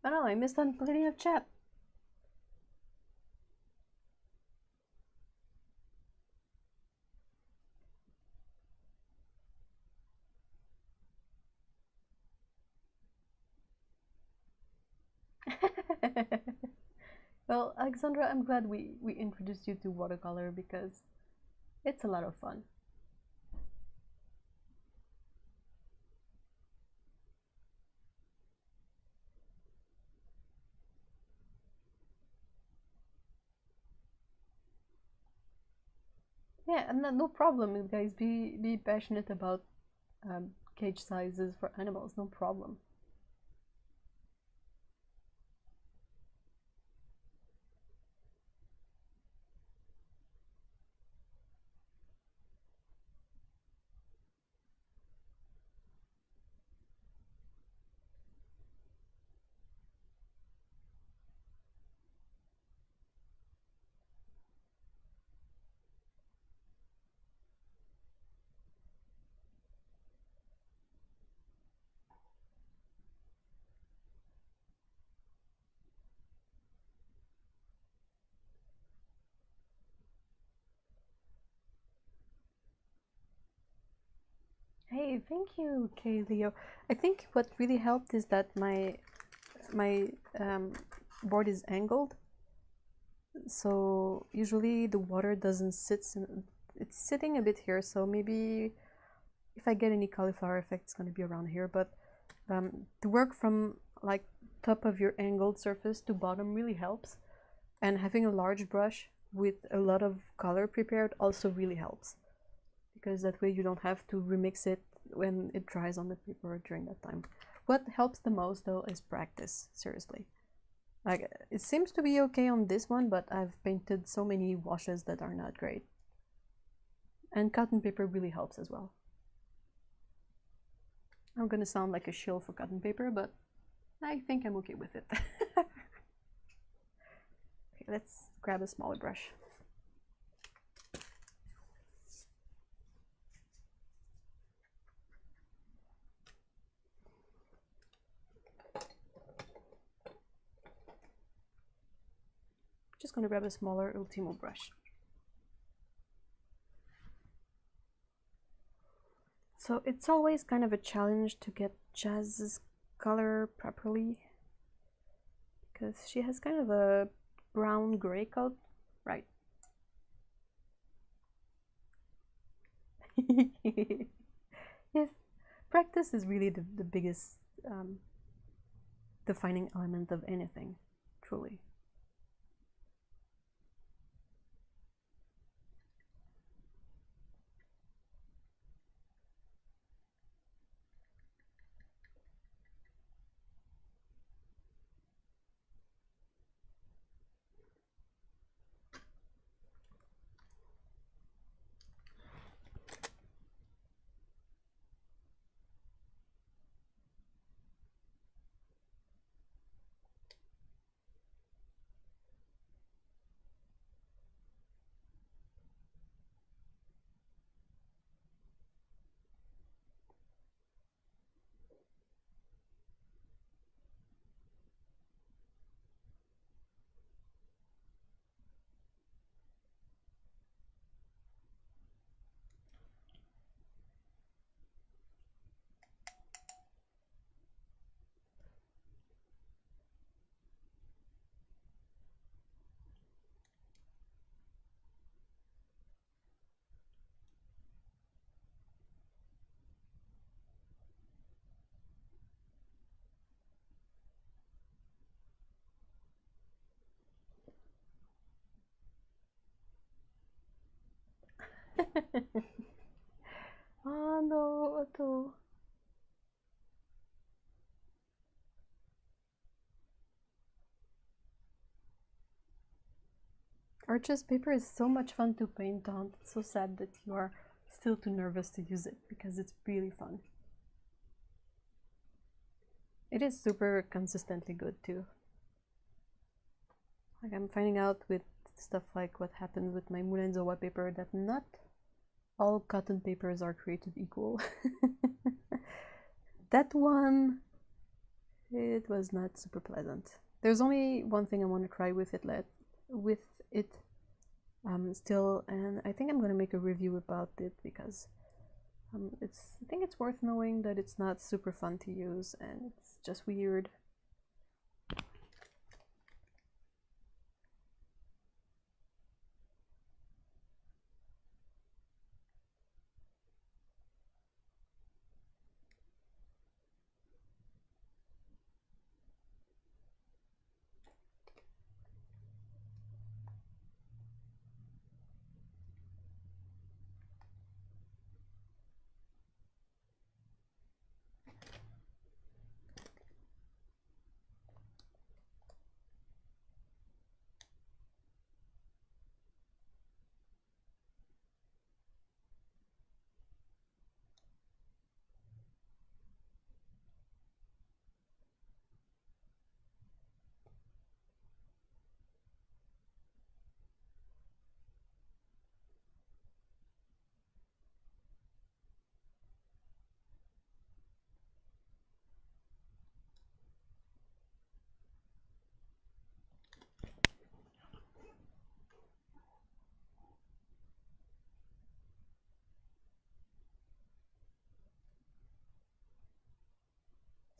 Oh, I missed on plenty of chat. Well, Alexandra, I'm glad we introduced you to watercolor because it's a lot of fun. Yeah, and no problem, guys. Be passionate about cage sizes for animals. No problem. Hey, thank you, Kay Leo. I think what really helped is that my board is angled, so usually the water doesn't sit. It's sitting a bit here, so maybe if I get any cauliflower effect, it's gonna be around here. But to work from like top of your angled surface to bottom really helps, and having a large brush with a lot of color prepared also really helps, because that way you don't have to remix it when it dries on the paper during that time. What helps the most though is practice, seriously. Like, it seems to be okay on this one, but I've painted so many washes that are not great. And cotton paper really helps as well. I'm gonna sound like a shill for cotton paper, but I think I'm okay with it. Okay, let's grab a smaller brush. Just gonna grab a smaller Ultimo brush. So it's always kind of a challenge to get Jazz's color properly, because she has kind of a brown gray coat, right? Yes, practice is really the biggest defining element of anything, truly. Ah, no, Otto. Arches paper is so much fun to paint on. It's so sad that you are still too nervous to use it, because it's really fun. It is super consistently good too. Like, I'm finding out with stuff like what happened with my Moulin Zoa paper that not all cotton papers are created equal. That one, it was not super pleasant. There's only one thing I want to try with it still, and I think I'm gonna make a review about it, because I think it's worth knowing that it's not super fun to use and it's just weird.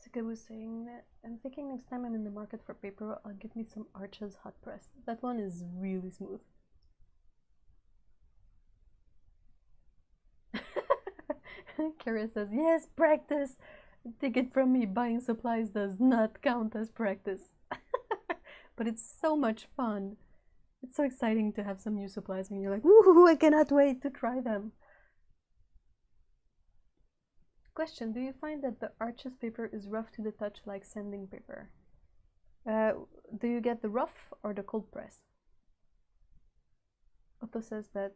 Sika was saying that I'm thinking next time I'm in the market for paper, I'll get me some Arches hot press. That one is really smooth. Kara says, yes, practice! Take it from me, buying supplies does not count as practice. But it's so much fun. It's so exciting to have some new supplies when you're like, woohoo, I cannot wait to try them. Question, do you find that the Arches paper is rough to the touch like sanding paper? Do you get the rough or the cold press? Otto says that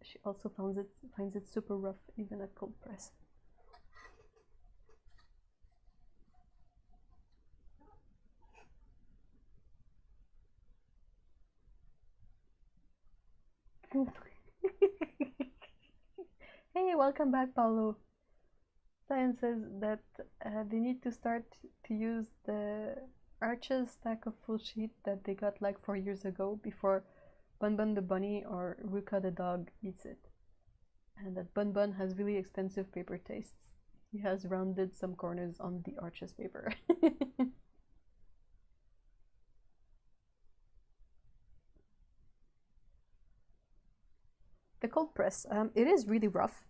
she also finds it super rough even at cold press. Hey, welcome back, Paulo. Science says that they need to start to use the Arches stack of full sheet that they got like 4 years ago before Bun Bun the bunny or Ruka the dog eats it. And that Bun Bun has really expensive paper tastes. He has rounded some corners on the Arches paper. The cold press, it is really rough,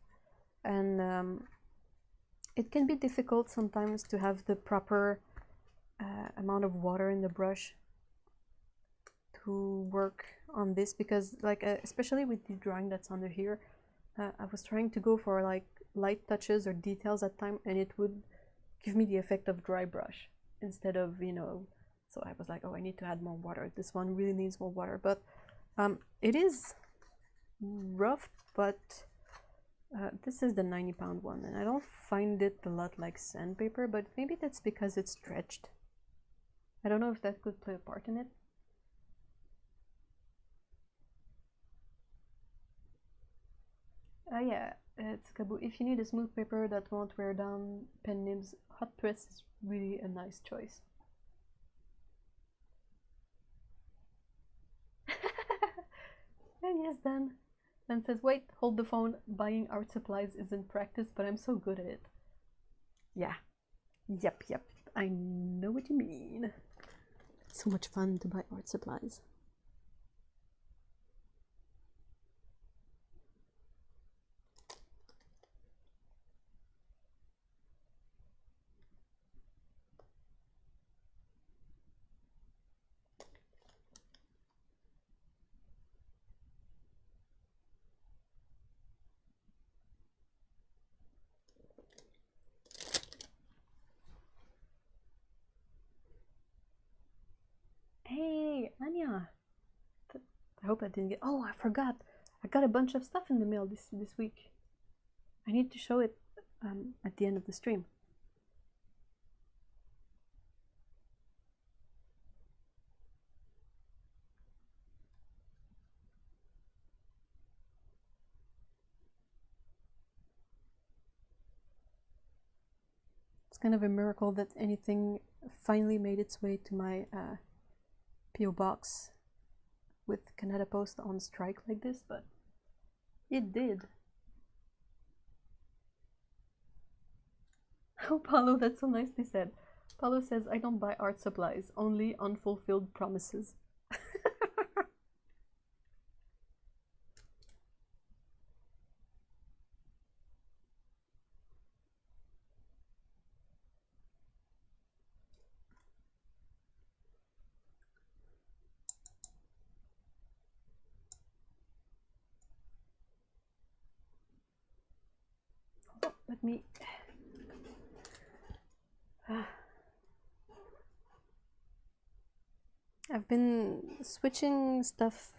and it can be difficult sometimes to have the proper amount of water in the brush to work on this, because like especially with the drawing that's under here, I was trying to go for like light touches or details at time, and it would give me the effect of dry brush instead of, you know, so I was like, oh, I need to add more water. This one really needs more water, but it is rough, but this is the 90-pound one, and I don't find it a lot like sandpaper, but maybe that's because it's stretched. I don't know if that could play a part in it. Yeah, it's Kabu. If you need a smooth paper that won't wear down pen nibs, hot press is really a nice choice. And yes, Dan. Dan says, wait, hold the phone. Buying art supplies isn't practice, but I'm so good at it. Yeah. Yep. I know what you mean. It's so much fun to buy art supplies. Hey, Anya. I hope I didn't get... Oh, I forgot. I got a bunch of stuff in the mail this week. I need to show it at the end of the stream. It's kind of a miracle that anything finally made its way to my PO box with Canada Post on strike like this, but it did. Oh, Paulo, that's so nicely said. Paulo says, I don't buy art supplies, only unfulfilled promises. Oh, let me... I've been switching stuff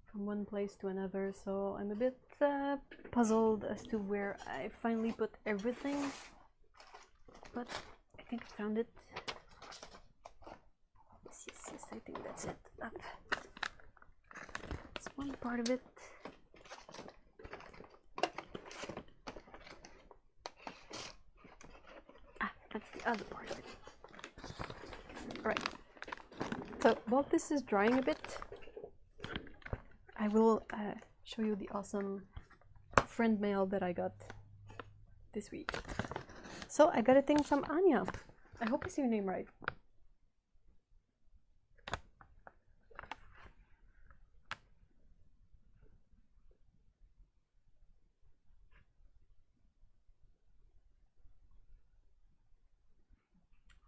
from one place to another, so I'm a bit puzzled as to where I finally put everything, but I think I found it. Yes, I think that's it. Up. It's one part of it. That's the other part of it. Alright. So while this is drying a bit, I will show you the awesome friend mail that I got this week. So I got a thing from Anya. I hope I say your name right.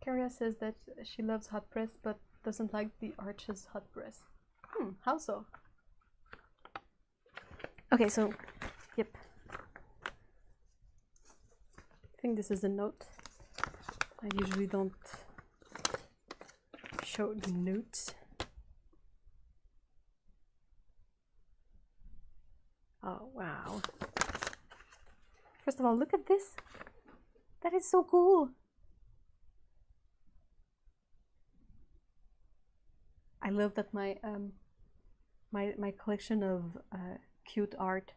Karia says that she loves hot press but doesn't like the Arches hot press. How so? Okay, so, yep. I think this is a note. I usually don't show the notes. Oh wow. First of all, look at this. That is so cool. I love that my my collection of cute art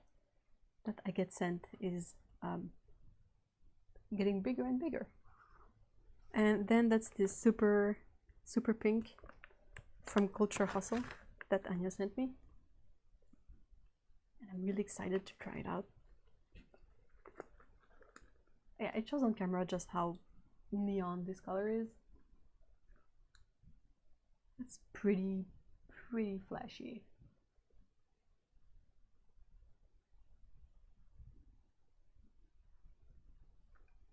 that I get sent is getting bigger and bigger. And then that's this super pink from Culture Hustle that Anya sent me. And I'm really excited to try it out. Yeah, it shows on camera just how neon this color is. It's pretty flashy.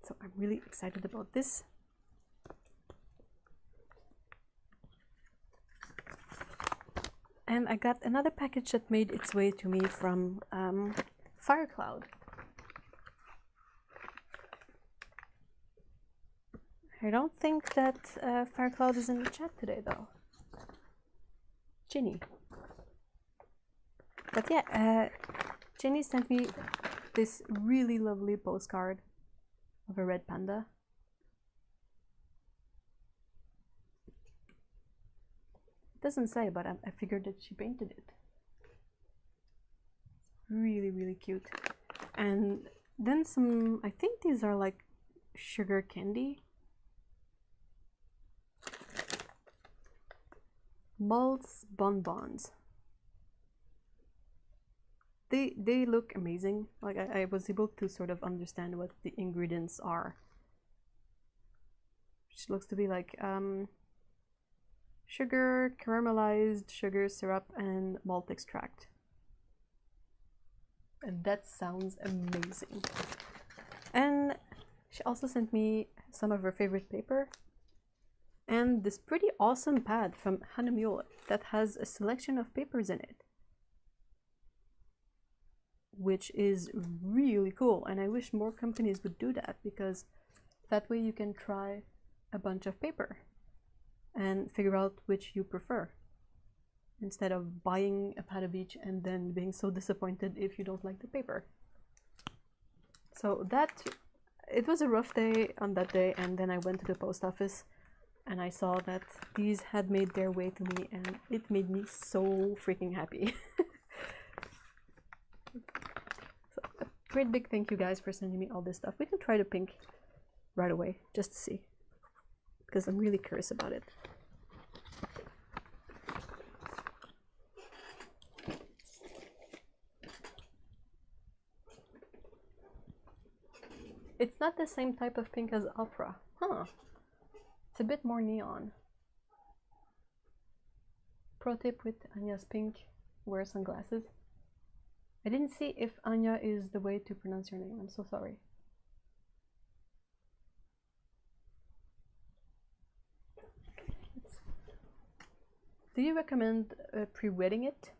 So I'm really excited about this. And I got another package that made its way to me from Firecloud. I don't think that Firecloud is in the chat today though. Ginny. But yeah, Ginny sent me this really lovely postcard of a red panda. It doesn't say, but I figured that she painted it. Really cute. And then some, I think these are like sugar candy. Maltz bonbons. They look amazing. Like I was able to sort of understand what the ingredients are. Which looks to be like sugar, caramelized sugar syrup, and malt extract. And that sounds amazing. And she also sent me some of her favorite paper and this pretty awesome pad from Hamster that has a selection of papers in it, which is really cool. And I wish more companies would do that, because that way you can try a bunch of paper and figure out which you prefer, instead of buying a pad of each and then being so disappointed if you don't like the paper. So it was a rough day on that day, and then I went to the post office and I saw that these had made their way to me, and it made me so freaking happy. So a great big thank you guys for sending me all this stuff. We can try the pink right away just to see, because I'm really curious about it. It's not the same type of pink as Opera. Huh. It's a bit more neon. Pro tip with Anya's pink: wear sunglasses. I didn't see if Anya is the way to pronounce your name. I'm so sorry. Do you recommend pre-wetting it?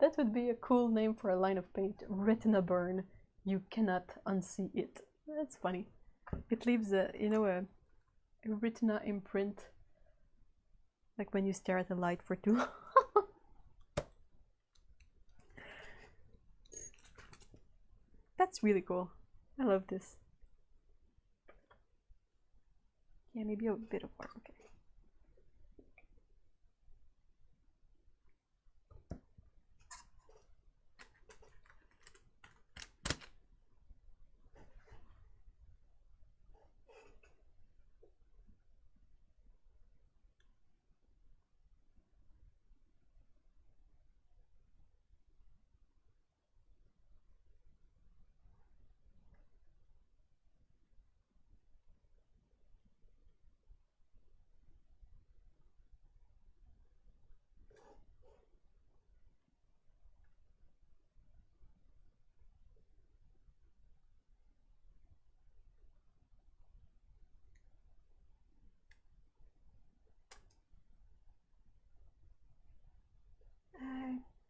That would be a cool name for a line of paint. Retina burn. You cannot unsee it. That's funny. It leaves a, you know, a retina imprint, like when you stare at the light for too long. That's really cool. I love this. Yeah, maybe a bit of work. Okay.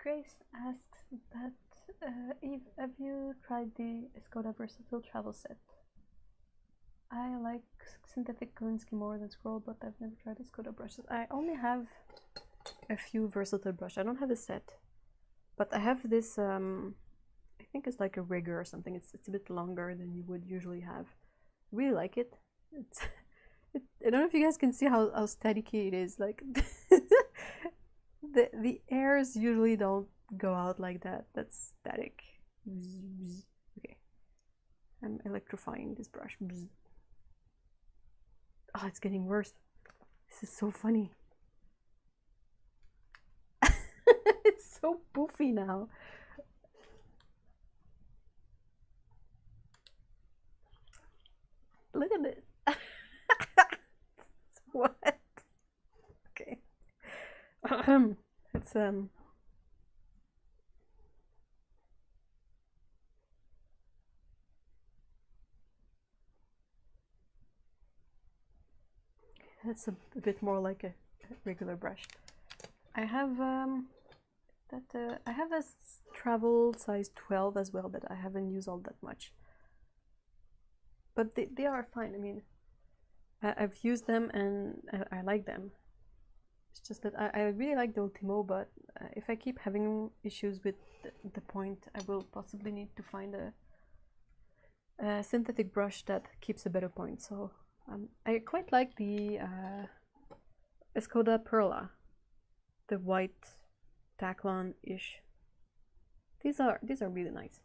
Grace asks that Eve, have you tried the Skoda Versatile travel set? I like synthetic Kolinsky more than Scroll, but I've never tried the Skoda brushes. I only have a few versatile brushes. I don't have a set, but I have this. I think it's like a rigger or something. It's a bit longer than you would usually have. Really like it. It's. I don't know if you guys can see how staticky it is. Like the airs usually don't go out like that. That's static. Okay, I'm electrifying this brush. Oh, it's getting worse. This is so funny. It's so poofy now. Look at this. What? Okay. It's that's a bit more like a regular brush. I have I have a travel size 12 as well that I haven't used all that much. But they are fine. I mean, I've used them and I like them. It's just that I really like the Ultimo, but if I keep having issues with the point, I will possibly need to find a synthetic brush that keeps a better point. So I quite like the Skoda Perla, the white Taclon-ish. These are really nice.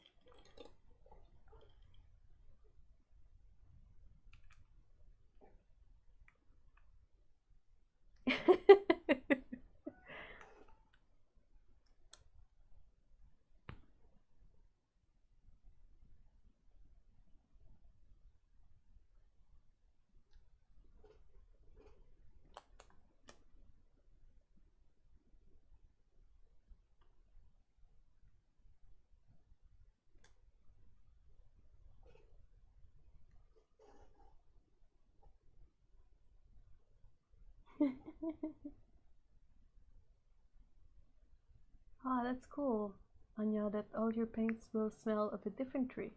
Ah, that's cool, Anya, that all your paints will smell of a different tree.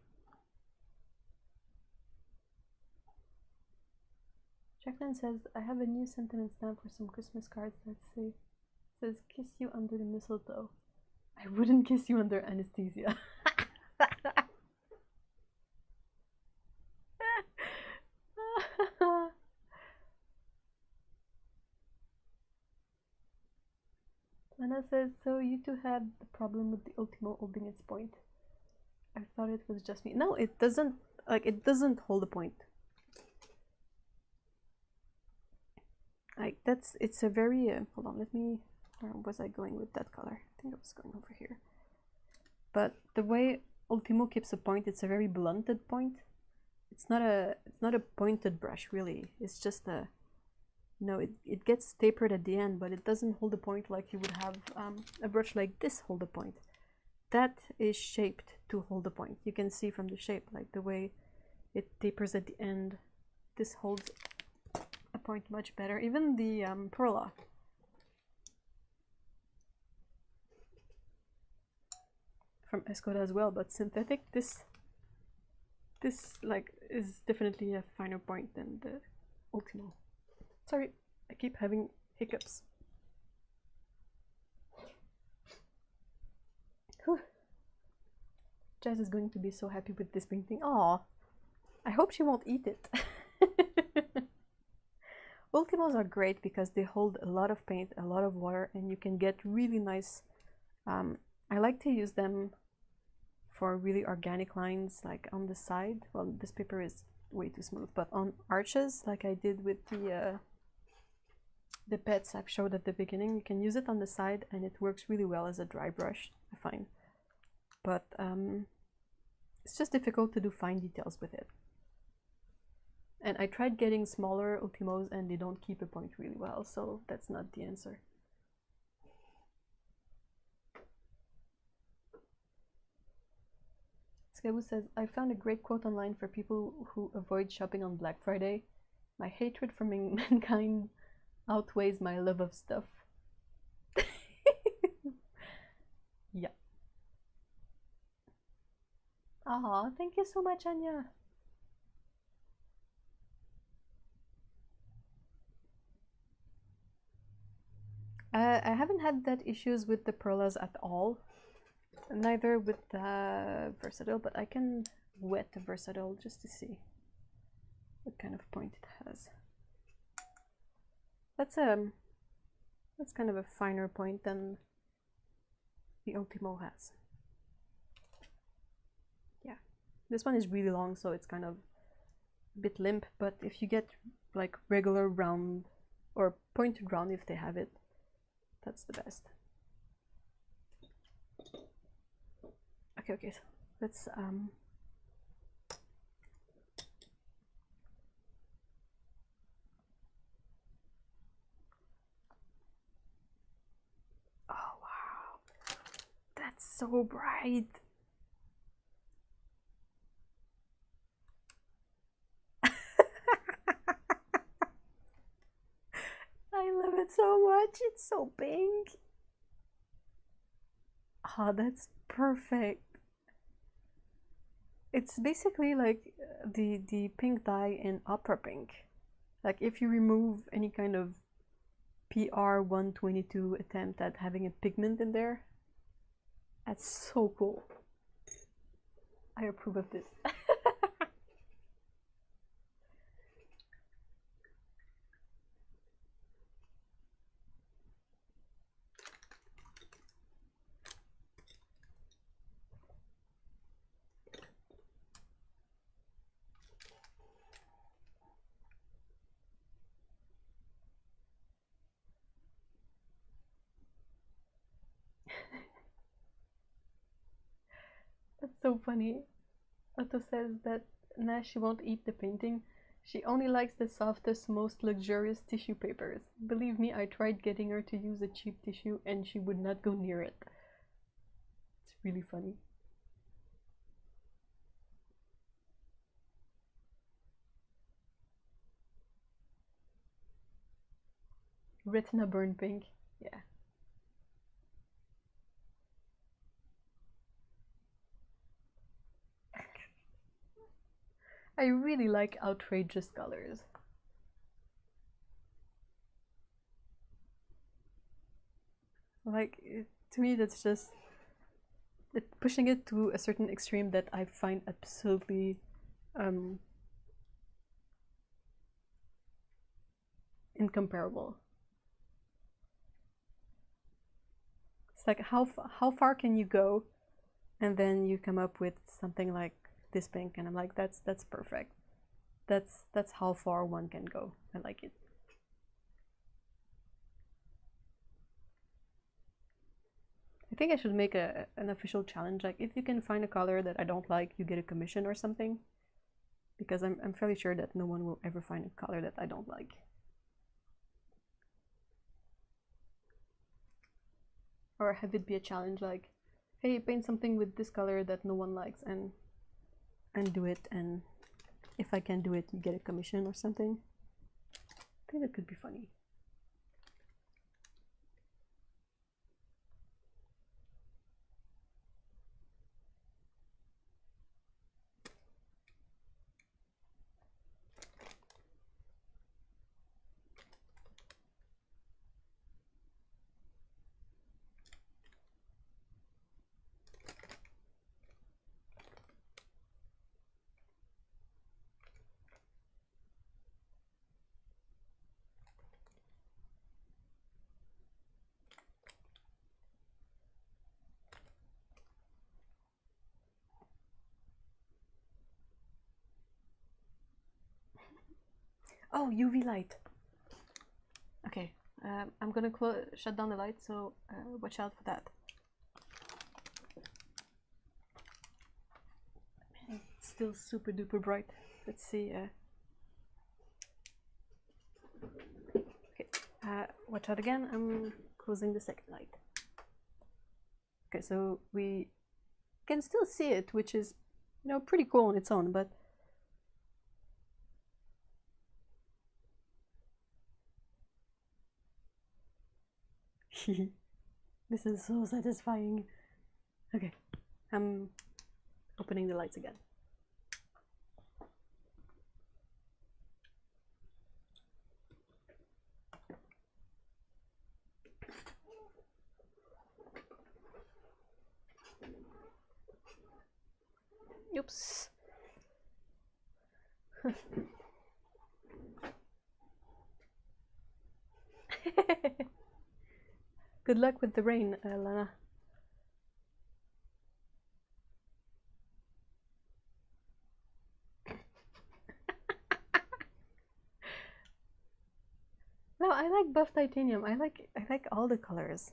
Jacqueline says, I have a new sentiment stamp for some Christmas cards that says, kiss you under the mistletoe. I wouldn't kiss you under anesthesia. Lana says, so you two had the problem with the Ultimo holding its point. I thought it was just me. No, it doesn't, like, it doesn't hold a point. Like, it's a very, hold on, let me, where was I going with that color? I think I was going over here. But the way Ultimo keeps a point, it's a very blunted point. It's not a pointed brush, really. It's just a, you know, it gets tapered at the end, but it doesn't hold a point like you would have a brush like this hold a point. That is shaped to hold a point. You can see from the shape, like the way it tapers at the end. This holds a point much better. Even the Perla. From Skoda as well, but synthetic, this like is definitely a finer point than the Ultimo. Sorry, I keep having hiccups. Whew. Jazz is going to be so happy with this painting. Aw, I hope she won't eat it. Ultimos are great because they hold a lot of paint, a lot of water, and you can get really nice. I like to use them for really organic lines, like on the side. Well, this paper is way too smooth, but on arches, like I did with the pets I've showed at the beginning, you can use it on the side, and it works really well as a dry brush, I find. But it's just difficult to do fine details with it. And I tried getting smaller Ultimos, and they don't keep a point really well, so that's not the answer. Skabu says, I found a great quote online for people who avoid shopping on Black Friday. My hatred for mankind outweighs my love of stuff. Yeah. Aw, thank you so much, Anya. I haven't had that issues with the perlas at all. Neither with the versatile, but I can wet the versatile just to see what kind of point it has. That's kind of a finer point than the Ultimo has. Yeah, this one is really long, so it's kind of a bit limp, but if you get like regular round or pointed round if they have it, that's the best. Okay, so let's oh wow, that's so bright. I love it so much. It's so pink. Oh, that's perfect. It's basically like the pink dye in opera pink. Like if you remove any kind of PR 122 attempt at having a pigment in there, that's so cool. I approve of this. That's so funny. Otto says that nah, she won't eat the painting. She only likes the softest, most luxurious tissue papers. Believe me, I tried getting her to use a cheap tissue and she would not go near it. It's really funny. Retina burn pink. Yeah. I really like outrageous colors. Like, to me, that's just pushing it to a certain extreme that I find absolutely incomparable. It's like how far can you go, and then you come up with something like this pink, and I'm like, that's perfect. That's how far one can go. I like it. I think I should make an official challenge. Like, if you can find a color that I don't like, you get a commission or something. Because I'm fairly sure that no one will ever find a color that I don't like. Or have it be a challenge like, hey, paint something with this color that no one likes and do it, and if I can do it, you get a commission or something. I think that could be funny. Oh, UV light. Okay, I'm gonna shut down the light, so watch out for that. It's still super duper bright. Let's see. Okay, watch out again. I'm closing the second light. Okay, so we can still see it, which is, you know, pretty cool on its own, but this is so satisfying. Okay, I'm opening the lights again. Oops. Good luck with the rain, Lana. No, I like buff titanium. I like all the colors.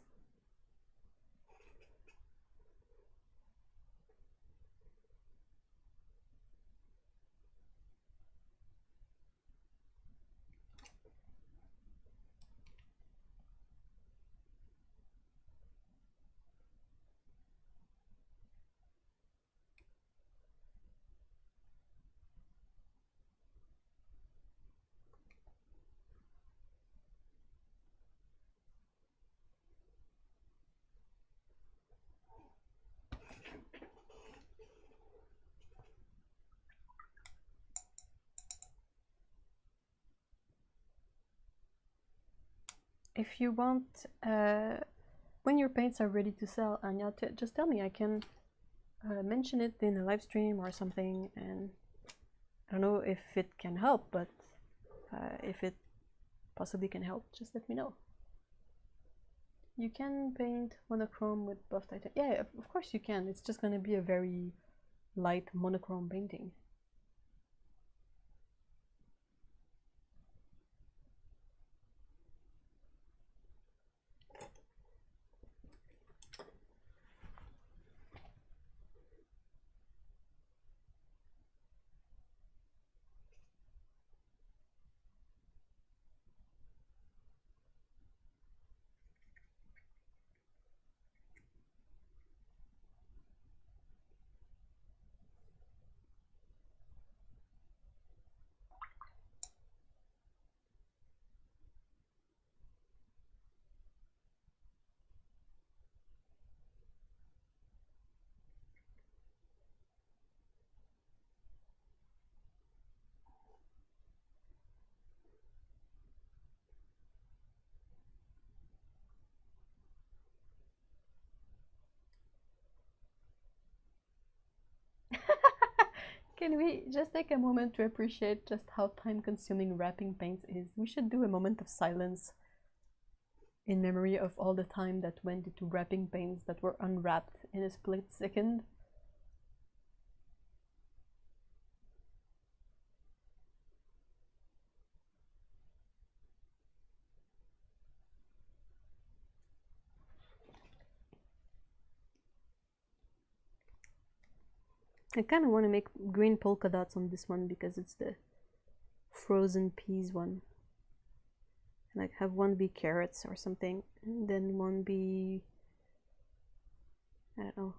If you want, when your paints are ready to sell, Anya, just tell me. I can mention it in a live stream or something, and I don't know if it can help, but if it possibly can help, just let me know. You can paint monochrome with buff titanium. Yeah, of course you can. It's just going to be a very light monochrome painting. Can we just take a moment to appreciate just how time-consuming wrapping paints is? We should do a moment of silence in memory of all the time that went into wrapping paints that were unwrapped in a split second. I kind of want to make green polka dots on this one because it's the frozen peas one. Like have one be carrots or something, and then one be, I don't know.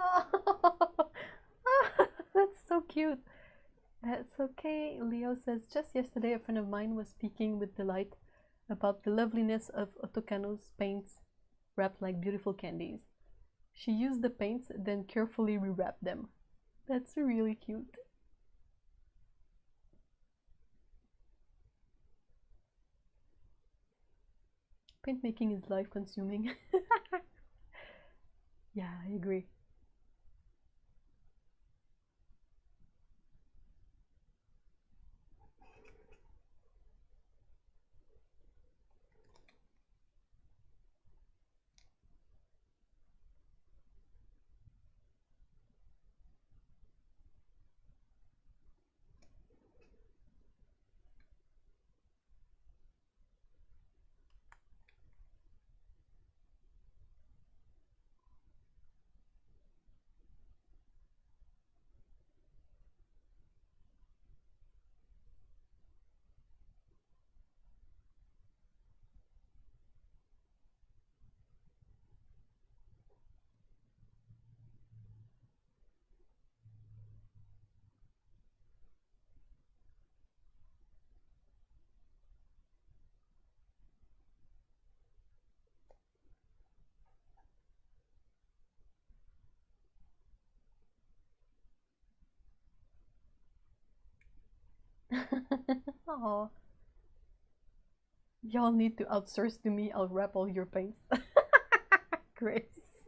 Oh, that's so cute. It's okay. Leo says, just yesterday a friend of mine was speaking with delight about the loveliness of Otokano's paints wrapped like beautiful candies. She used the paints, then carefully rewrapped them. That's really cute. Paint making is life consuming. Yeah, I agree. Oh, y'all need to outsource to me. I'll wrap all your paints. Grace.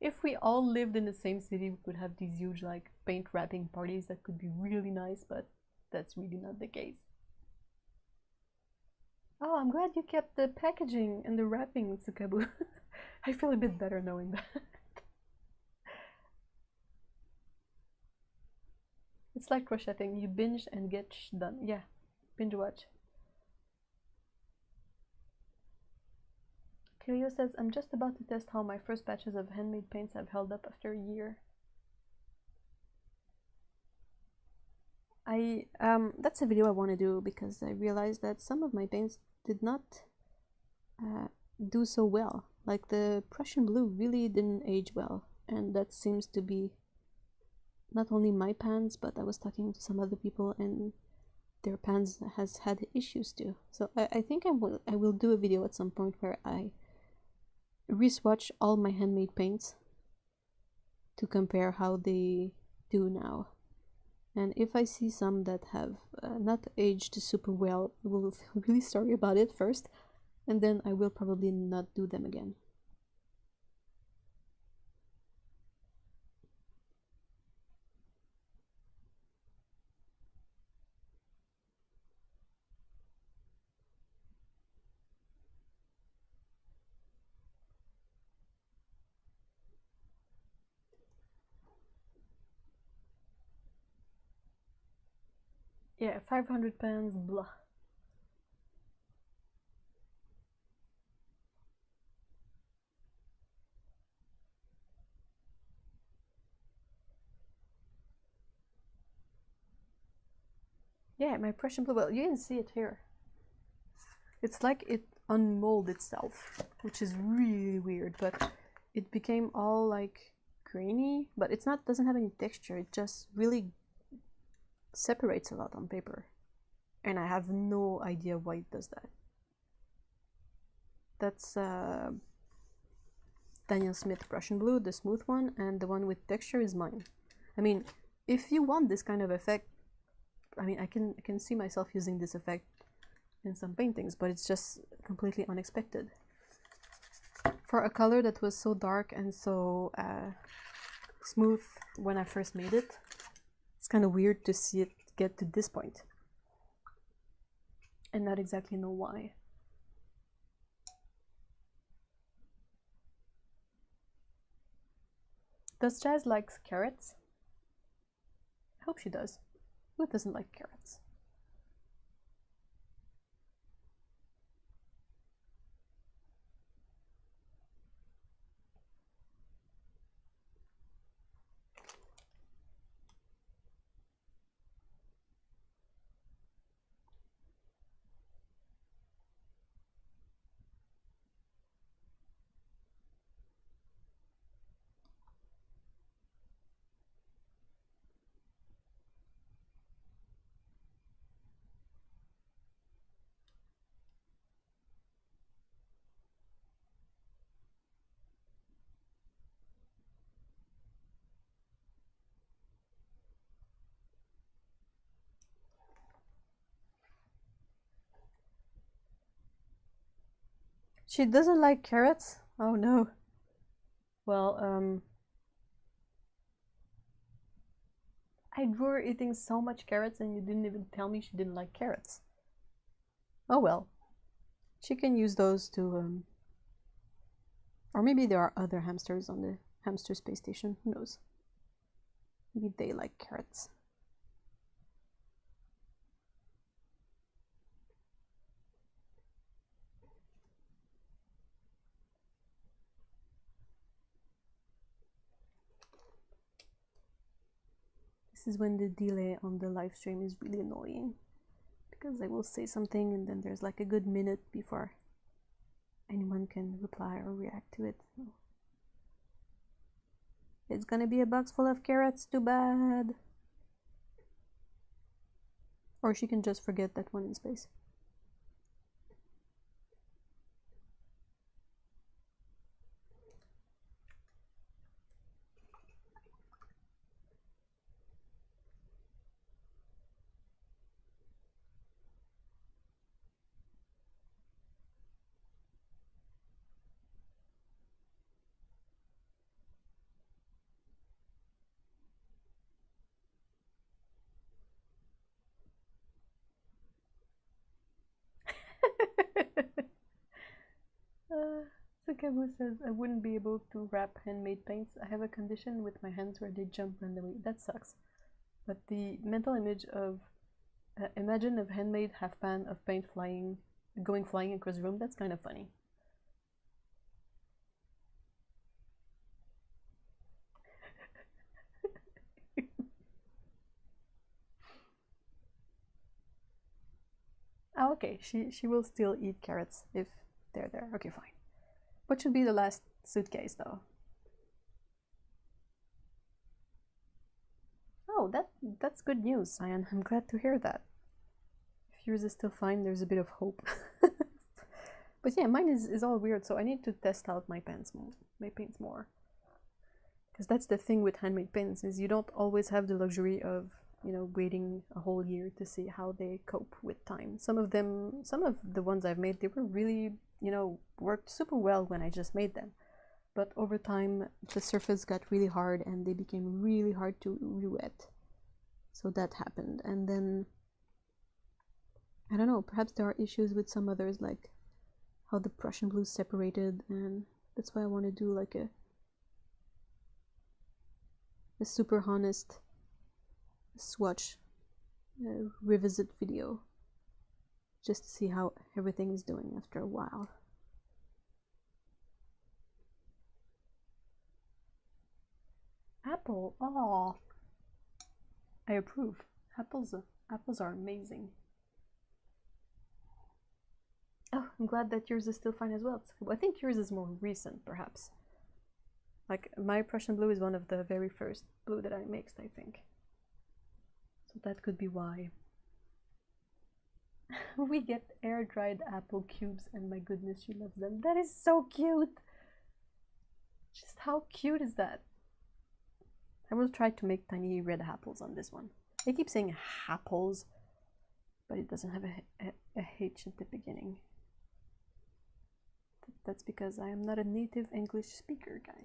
If we all lived in the same city, we could have these huge like paint wrapping parties that could be really nice, but that's really not the case. Oh, I'm glad you kept the packaging and the wrapping, Tsukabu. I feel a bit better knowing that. It's like crocheting. You binge and get done. Yeah, binge watch. Cleo says, I'm just about to test how my first batches of handmade paints have held up after a year. That's a video I want to do because I realized that some of my paints did not do so well. Like the Prussian blue really didn't age well, and that seems to be not only my pans, but I was talking to some other people and their pans has had issues too. So I think I will do a video at some point where I re-swatch all my handmade paints to compare how they do now. And if I see some that have not aged super well, I will feel really sorry about it first, and then I will probably not do them again. Yeah, 500 pans, blah. Yeah, my Prussian blue, well, you can see it here. It's like it unmolded itself, which is really weird, but it became all like grainy, but it's not, doesn't have any texture, it just really separates a lot on paper. And I have no idea why it does that. That's Daniel Smith Prussian blue, the smooth one, and the one with texture is mine. I mean, if you want this kind of effect, I mean, I can see myself using this effect in some paintings, but it's just completely unexpected. For a color that was so dark and so smooth when I first made it, it's kind of weird to see it get to this point and not exactly know why. Does Jazz like carrots? I hope she does. Who doesn't like carrots? She doesn't like carrots? Oh no. Well, I drew her eating so much carrots and you didn't even tell me she didn't like carrots. Oh well. She can use those to, or maybe there are other hamsters on the hamster space station, who knows. Maybe they like carrots. This is when the delay on the live stream is really annoying, because I will say something and then there's like a good minute before anyone can reply or react to it. So it's gonna be a box full of carrots, too bad. Or she can just forget that one in space. Archambault says, I wouldn't be able to wrap handmade paints. I have a condition with my hands where they jump randomly. That sucks. But the mental image of imagine a handmade half pan of paint going flying across the room, that's kind of funny. Oh, okay, she will still eat carrots if they're there. Okay, fine. What should be the last suitcase, though? Oh, that's good news, Cyan. I'm glad to hear that. If yours is still fine, there's a bit of hope. But yeah, mine is all weird, so I need to test out my paints more. Because that's the thing with handmade paints, is you don't always have the luxury of, you know, waiting a whole year to see how they cope with time. Some of the ones I've made, they were really, you know, worked super well when I just made them. But over time, the surface got really hard and they became really hard to re-wet. So that happened. And then, I don't know, perhaps there are issues with some others, like how the Prussian blue separated, and that's why I want to do like a super honest swatch revisit video, just to see how everything is doing after a while. Apple, oh, I approve. Apples are amazing. Oh, I'm glad that yours is still fine as well. I think yours is more recent, perhaps. Like, my Prussian blue is one of the very first blue that I mixed, I think. So that could be why. We get air-dried apple cubes, and my goodness, she loves them. That is so cute! Just how cute is that? I will try to make tiny red apples on this one. I keep saying apples, but it doesn't have a H at the beginning. That's because I am not a native English speaker, guys.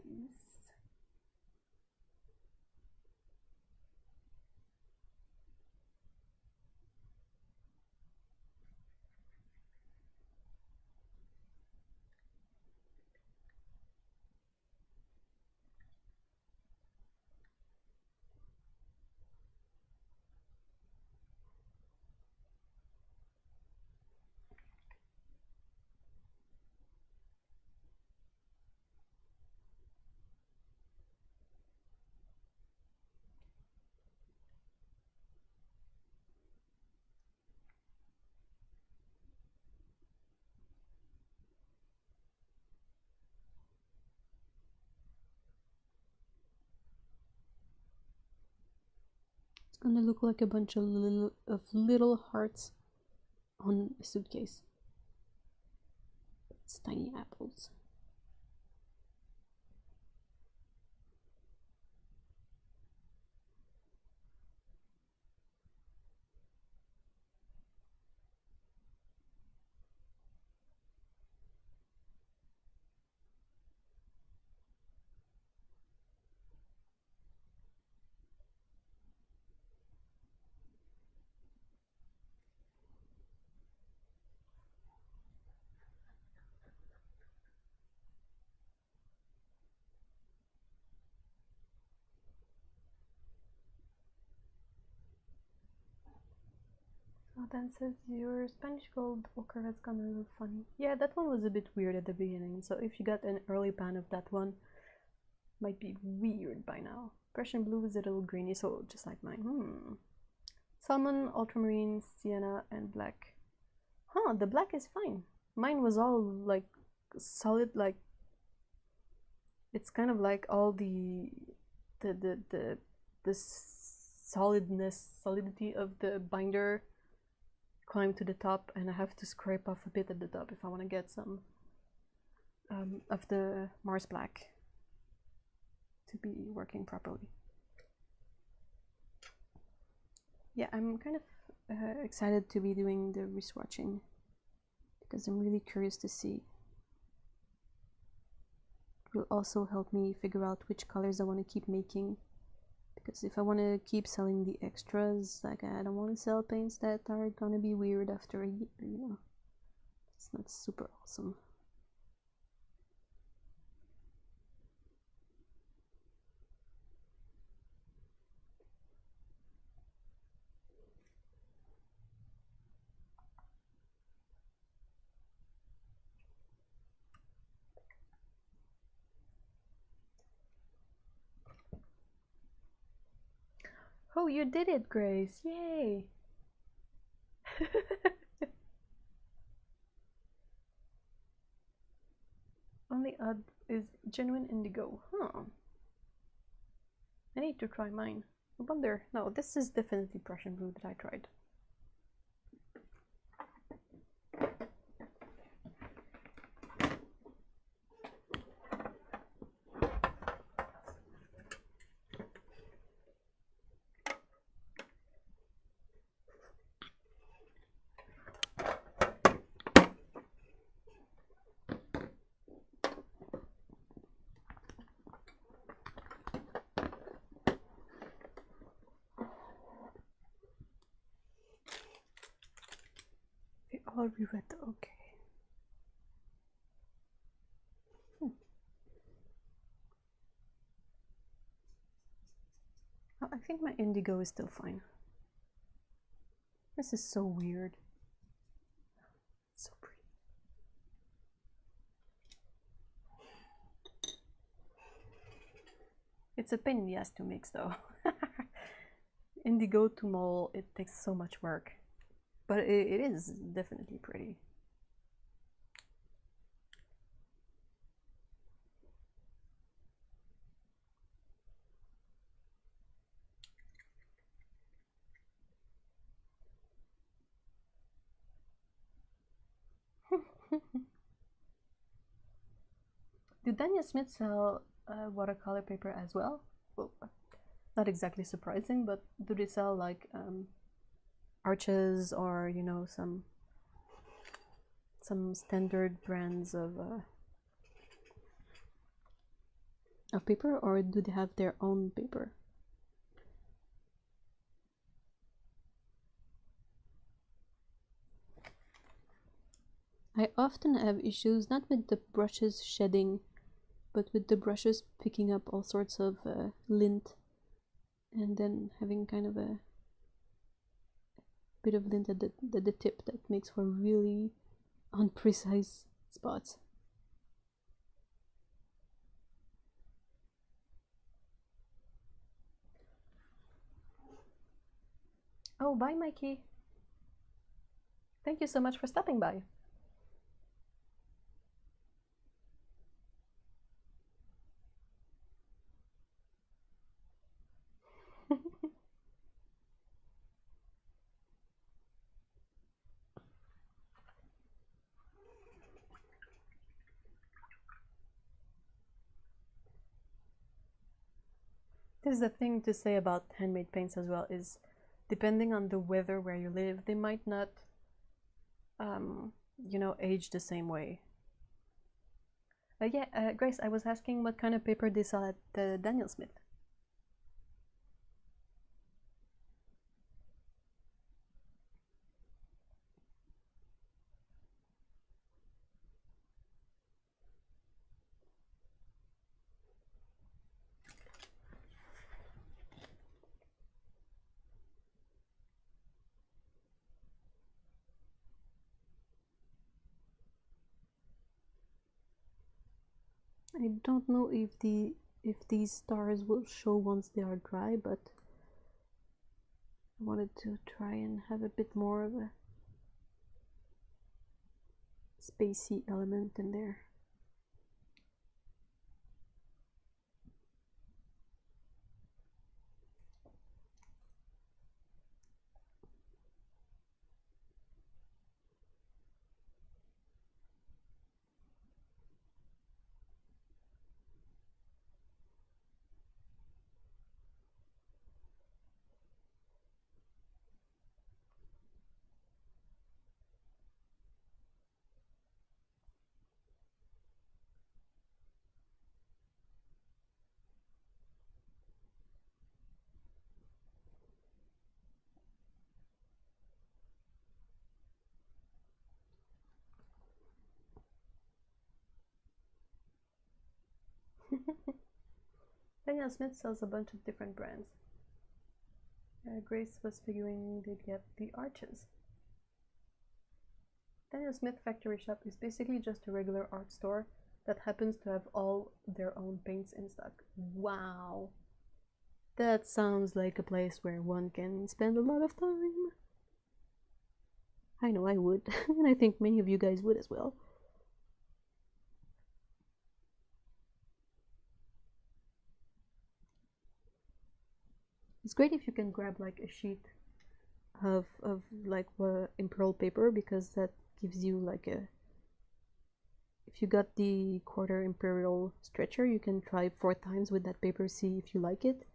It's gonna look like a bunch of little hearts on a suitcase. It's tiny apples. Oh, Dan says your Spanish gold ochre has gone a little funny. Yeah, that one was a bit weird at the beginning, so if you got an early pan of that one, might be weird by now. Prussian blue is a little greeny, so just like mine. Salmon, ultramarine, sienna, and black. Huh, the black is fine. Mine was all like solid, like it's kind of like all the solidity of the binder climb to the top, and I have to scrape off a bit at the top if I want to get some of the Mars black to be working properly. Yeah, I'm kind of excited to be doing the reswatching because I'm really curious to see. It will also help me figure out which colors I want to keep making, because if I want to keep selling the extras, like I don't want to sell paints that are gonna be weird after a year, you know. It's not super awesome. Oh, you did it, Grace! Yay! Only odd is genuine indigo. Huh. I need to try mine. I wonder. No, this is definitely Prussian blue that I tried. All reread. Okay. Oh, I think my indigo is still fine. This is so weird. So pretty. It's a pain in the ass to mix though. Indigo to mole, it takes so much work. But it is definitely pretty. Do Daniel Smith sell watercolor paper as well? Well, not exactly surprising, but do they sell like Arches or, you know, some standard brands of paper, or do they have their own paper? I often have issues not with the brushes shedding, but with the brushes picking up all sorts of lint and then having kind of a bit of lint at the tip that makes for really unprecise spots. Oh, bye, Mikey. Thank you so much for stopping by. There's a thing to say about handmade paints as well, is depending on the weather where you live, they might not, you know, age the same way. Yeah, Grace, I was asking what kind of paper they sell at Daniel Smith. I don't know if these stars will show once they are dry, but I wanted to try and have a bit more of a spacey element in there. Daniel Smith sells a bunch of different brands. Grace was figuring they'd get the Arches. Daniel Smith Factory Shop is basically just a regular art store that happens to have all their own paints in stock. Wow! That sounds like a place where one can spend a lot of time. I know I would, and I think many of you guys would as well. It's great if you can grab like a sheet of like imperial paper, because that gives you like a, if you got the quarter imperial stretcher, you can try 4 times with that paper, see if you like it,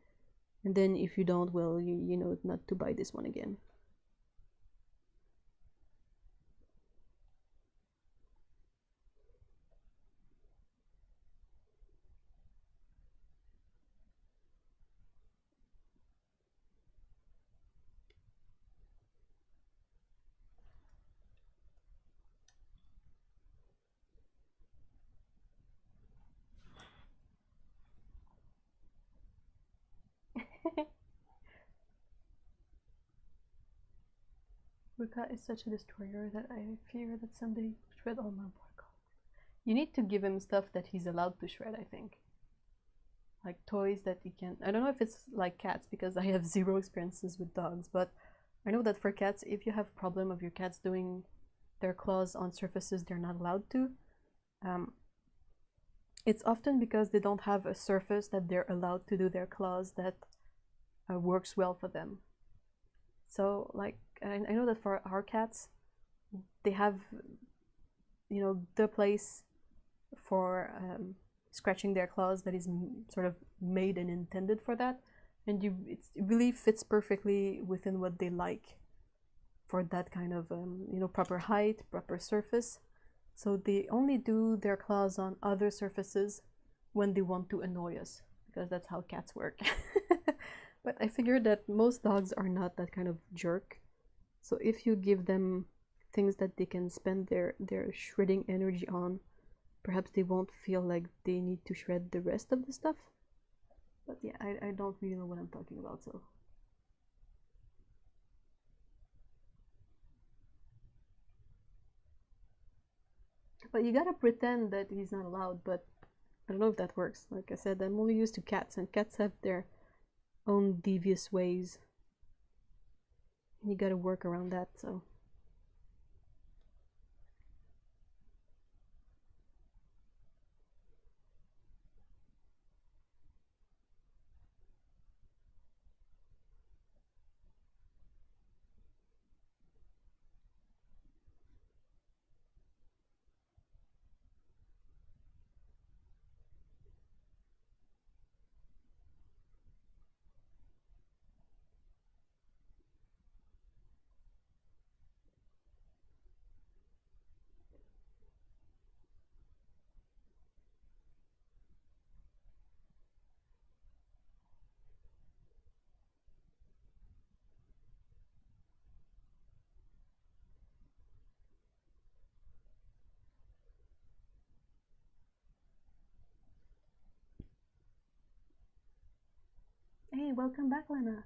and then if you don't, well, you know not to buy this one again. Ruka is such a destroyer that I fear that someday he'll shred all my barcode. You need to give him stuff that he's allowed to shred, I think. Like toys that he can. I don't know if it's like cats, because I have 0 experiences with dogs, but I know that for cats, if you have problem of your cats doing their claws on surfaces they're not allowed to, it's often because they don't have a surface that they're allowed to do their claws that works well for them. So like I know that for our cats, they have, you know, the place for scratching their claws that is sort of made and intended for that, and it really fits perfectly within what they like for that kind of you know, proper height, proper surface. So they only do their claws on other surfaces when they want to annoy us, because that's how cats work. But I figured that most dogs are not that kind of jerk, so if you give them things that they can spend their shredding energy on, perhaps they won't feel like they need to shred the rest of the stuff. But yeah, I don't really know what I'm talking about, so. But you gotta pretend that he's not allowed, but I don't know if that works. Like I said, I'm only used to cats, and cats have their own devious ways. And you gotta work around that, so. Hey, welcome back, Lena.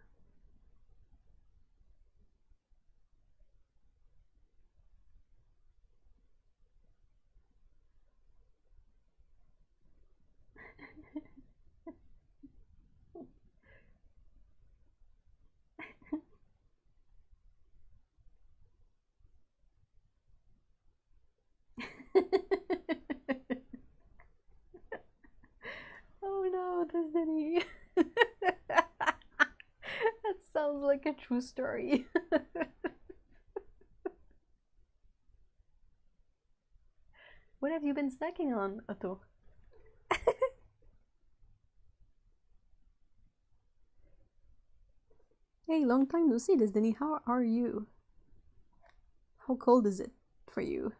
Oh no, Destiny. That sounds like a true story. What have you been snacking on, Otto? Hey, long time no see, Destiny. How are you? How cold is it for you?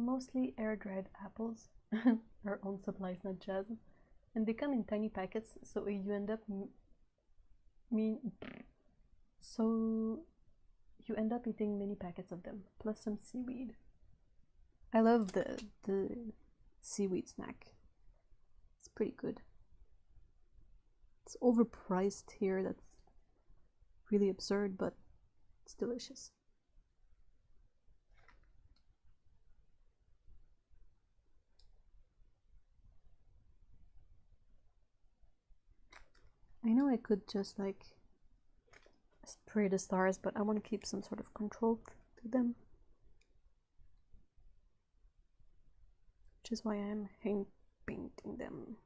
mostly air-dried apples. Our own supplies, not jazz. And they come in tiny packets, so you end up you end up eating many packets of them, plus some seaweed. I love the seaweed snack. It's pretty good. It's overpriced here, that's really absurd, but it's delicious. I know I could just like spray the stars, but I want to keep some sort of control to them. Which is why I'm hand painting them.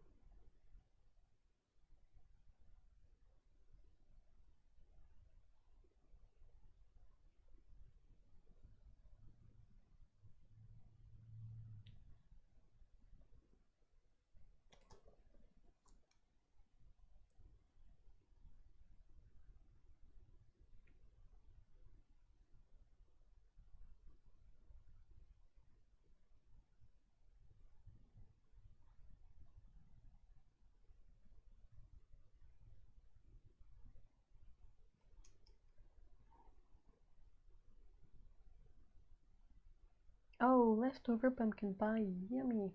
Oh, leftover pumpkin pie, yummy.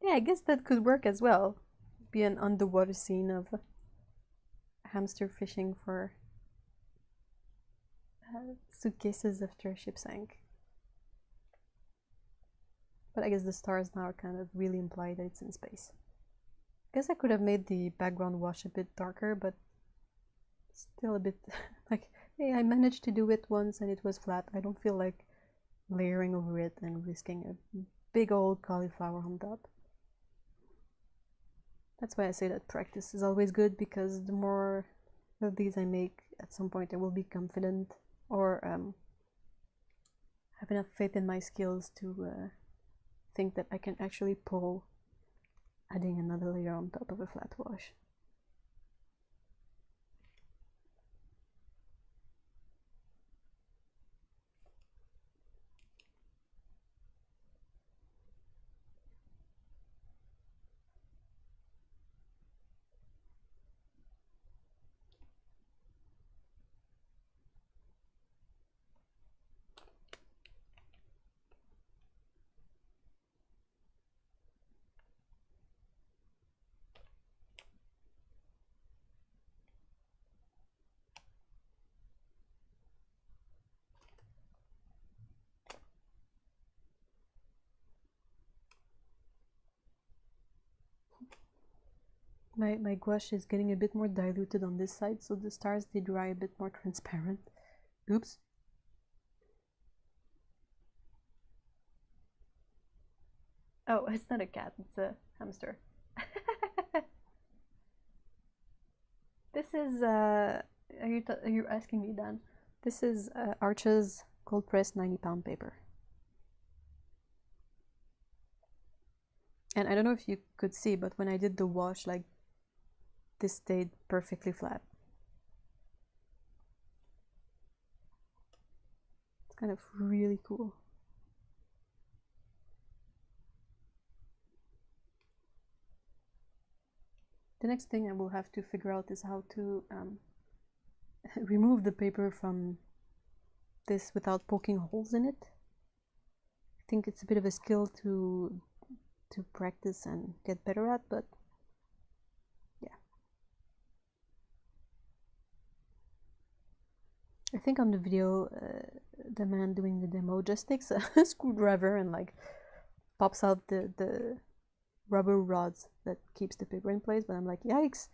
Yeah, I guess that could work as well. Be an underwater scene of hamster fishing for suitcases after a ship sank. But I guess the stars now kind of really imply that it's in space. I guess I could have made the background wash a bit darker, but still a bit like, hey, I managed to do it once and it was flat. I don't feel like layering over it and risking a big old cauliflower on top. That's why I say that practice is always good, because the more of these I make, at some point I will be confident or have enough faith in my skills to think that I can actually pull adding another layer on top of a flat wash. My gouache is getting a bit more diluted on this side, so the stars, they dry a bit more transparent. Oops. Oh, it's not a cat, it's a hamster. This is, are you asking me, Dan? This is Arch's cold pressed 90-pound paper. And I don't know if you could see, but when I did the wash, like, this stayed perfectly flat. It's kind of really cool. The next thing I will have to figure out is how to remove the paper from this without poking holes in it. I think it's a bit of a skill to practice and get better at, but yeah. I think on the video, the man doing the demo just takes a screwdriver and like pops out the rubber rods that keeps the paper in place, but I'm like, yikes,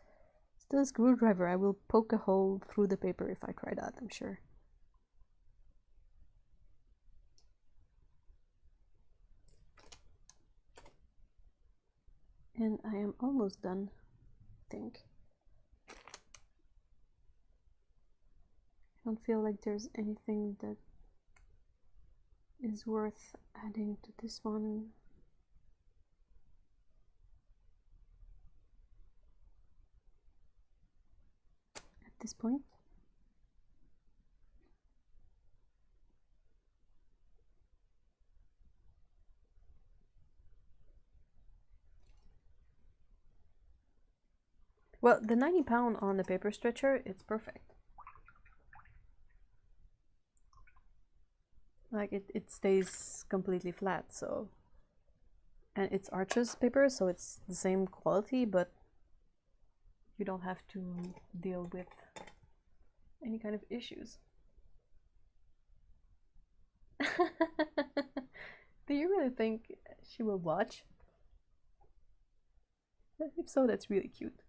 still a screwdriver. I will poke a hole through the paper if I try that, I'm sure. And I am almost done, I think. I don't feel like there's anything that is worth adding to this one. At this point. Well, the 90-pound on the paper stretcher, it's perfect. Like it stays completely flat, so, and it's Arch's paper, so it's the same quality, but you don't have to deal with any kind of issues. Do you really think she will watch? If so, that's really cute.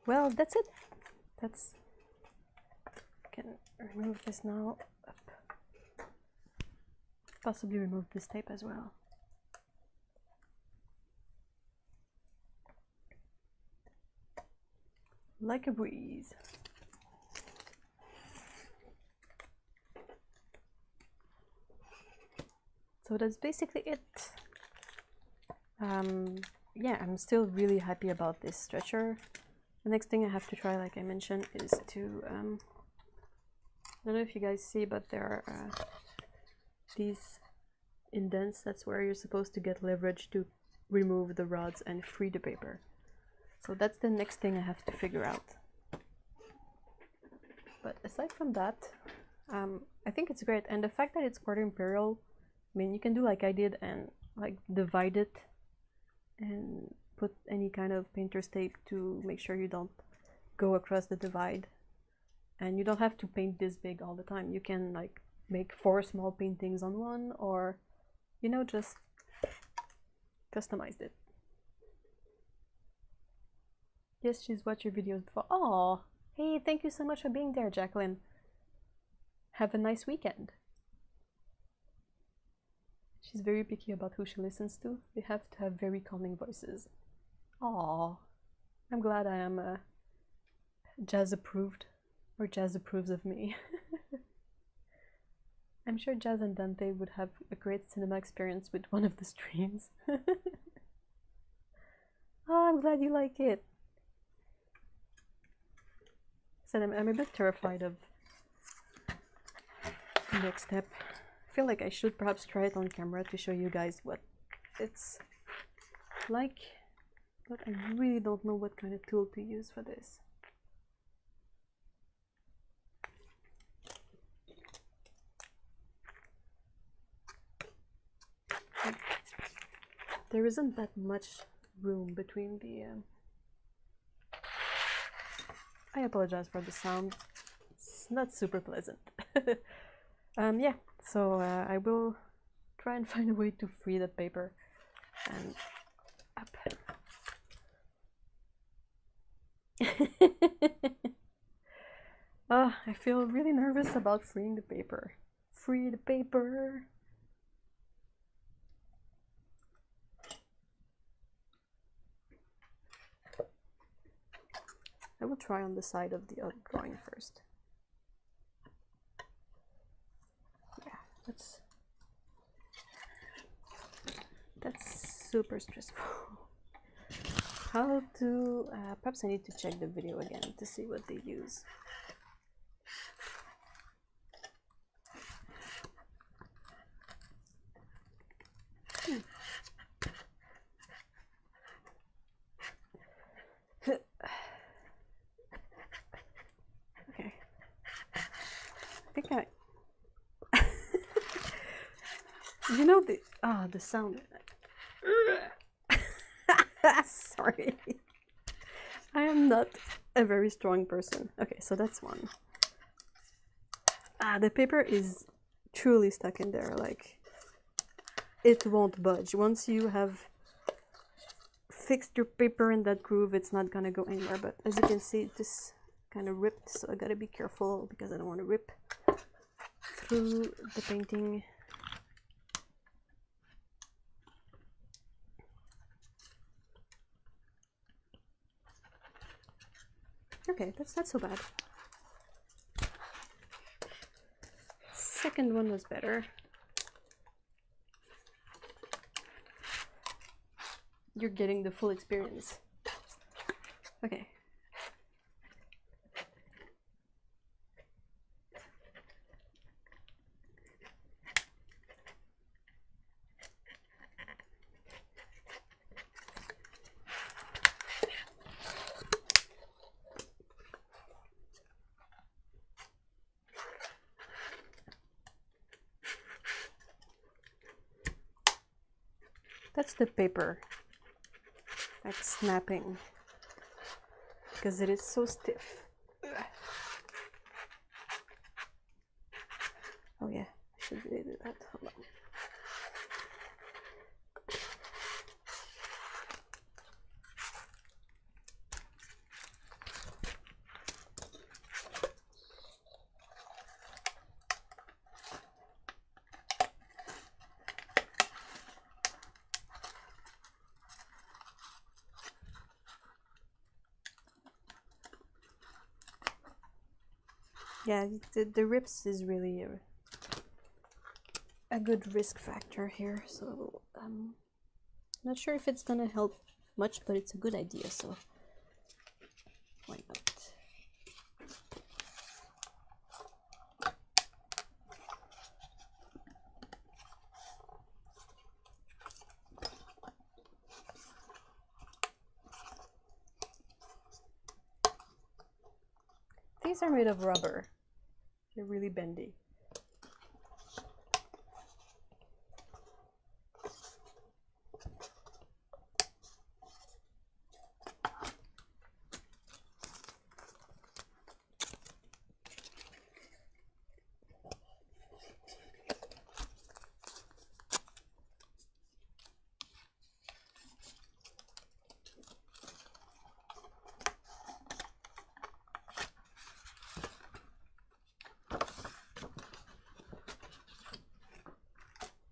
Well, that's it. That's, I can remove this now. Up. Possibly remove this tape as well. Like a breeze. So that's basically it. Yeah, I'm still really happy about this stretcher. The next thing I have to try, like I mentioned, is to, I don't know if you guys see, but there are these indents. That's where you're supposed to get leverage to remove the rods and free the paper. So that's the next thing I have to figure out. But aside from that, I think it's great. And the fact that it's quarter imperial, I mean, you can do like I did and like divide it and put any kind of painter's tape to make sure you don't go across the divide. And you don't have to paint this big all the time. You can like make 4 small paintings on one, or, you know, just customize it. Yes, she's watched your videos before. Oh, hey, thank you so much for being there, Jacqueline. Have a nice weekend. She's very picky about who she listens to. They have to have very calming voices. Aww. I'm glad I am Jazz approved, or Jazz approves of me. I'm sure Jazz and Dante would have a great cinema experience with one of the streams. Oh, I'm glad you like it. So I'm a bit terrified of the next step. I feel like I should perhaps try it on camera to show you guys what it's like, but I really don't know what kind of tool to use for this. there isn't that much room between the I apologize for the sound. It's not super pleasant. Yeah, so I will try and find a way to free the paper and up. I feel really nervous about freeing the paper. Free the paper. I will try on the side of the other drawing first. Yeah, that's super stressful. How to perhaps I need to check the video again to see what they use. Okay, I think you know the sound. Sorry, I am not a very strong person. Okay, so that's one. The paper is truly stuck in there, like it won't budge. Once you have fixed your paper in that groove, it's not gonna go anywhere. But as you can see, this kind of ripped, so I gotta be careful because I don't want to rip through the painting. Okay, that's not so bad. Second one was better. You're getting the full experience. Okay. That's the paper, like snapping, because it is so stiff. Oh yeah, I should really do that. Hold on. Yeah, the rips is really a good risk factor here, so not sure if it's gonna help much, but it's a good idea, so why not? These are made of rubber. They're really bendy.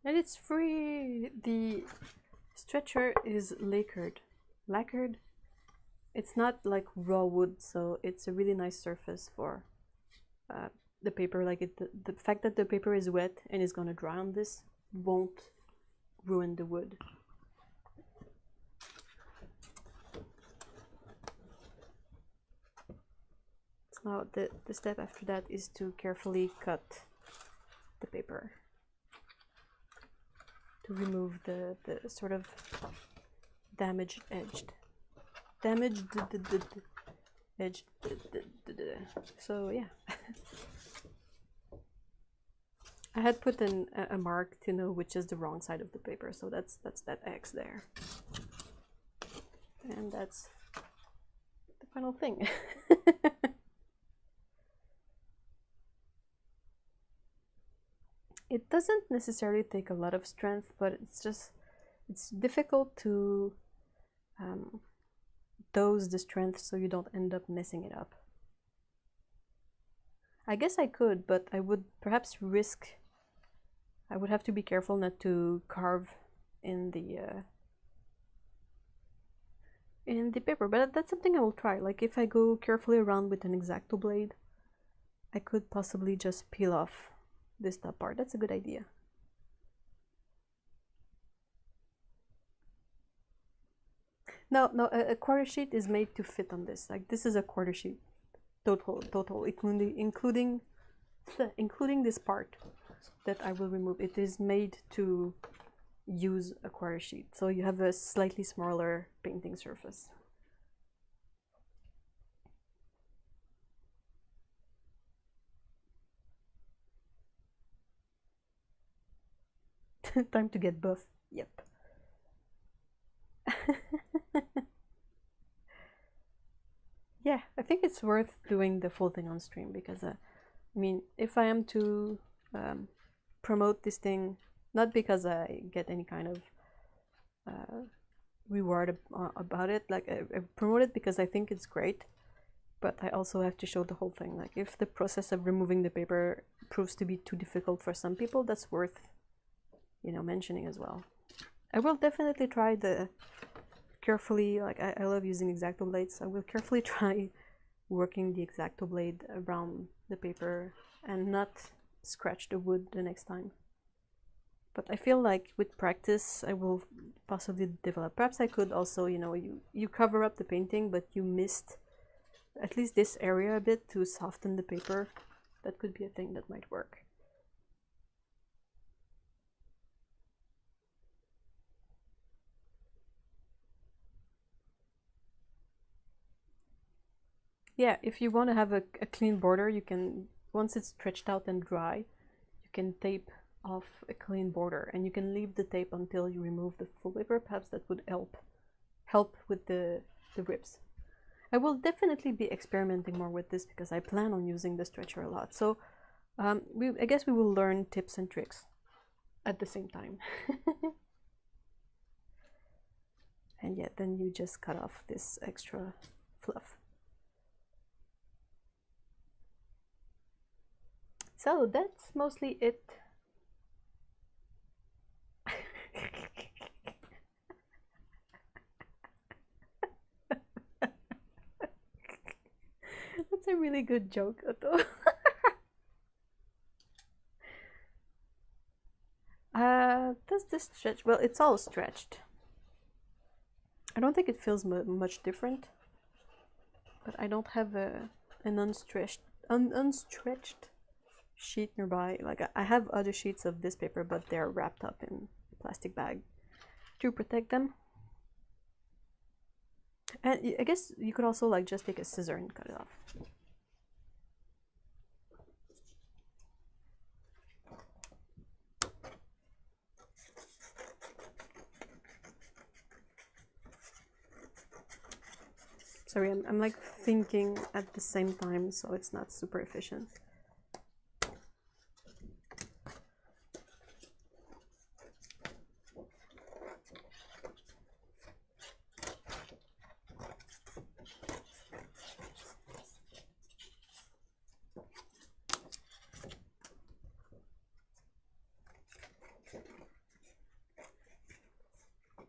And it's free! The stretcher is lacquered. Lacquered? It's not like raw wood, so it's a really nice surface for the paper. Like the fact that the paper is wet and is gonna dry on this won't ruin the wood. So now the step after that is to carefully cut the paper to remove the sort of damaged edge. So yeah. I had put in a mark to know which is the wrong side of the paper, so that's that X there. And that's the final thing. It doesn't necessarily take a lot of strength, but it's difficult to dose the strength so you don't end up messing it up. I guess I could, but I would perhaps risk, I would have to be careful not to carve in the paper, but that's something I will try. Like if I go carefully around with an X-Acto blade, I could possibly just peel off this top part. That's a good idea. No, a quarter sheet is made to fit on this. Like this is a quarter sheet, total, including this part that I will remove. It is made to use a quarter sheet, so you have a slightly smaller painting surface. Time to get buff. Yep. Yeah, I think it's worth doing the full thing on stream because, I mean, if I am to promote this thing, not because I get any kind of reward about it, like I promote it because I think it's great, but I also have to show the whole thing. Like if the process of removing the paper proves to be too difficult for some people, that's worth, you know, mentioning as well. I will definitely try the carefully, like I love using X-Acto blades. I will carefully try working the X-Acto blade around the paper and not scratch the wood the next time. But I feel like with practice I will possibly develop. Perhaps I could also, you know, you cover up the painting but you missed at least this area a bit to soften the paper. That could be a thing that might work. Yeah, if you want to have a clean border, you can, once it's stretched out and dry, you can tape off a clean border and you can leave the tape until you remove the full paper. Perhaps that would help with the rips. I will definitely be experimenting more with this because I plan on using the stretcher a lot. So I guess we will learn tips and tricks at the same time. And yeah, then you just cut off this extra fluff. So that's mostly it. That's a really good joke, Otto. Does this stretch? Well, it's all stretched. I don't think it feels much different, but I don't have an unstretched sheet nearby. Like I have other sheets of this paper, but they're wrapped up in a plastic bag to protect them. And I guess you could also like just take a scissor and cut it off. Sorry, I'm like thinking at the same time, so it's not super efficient.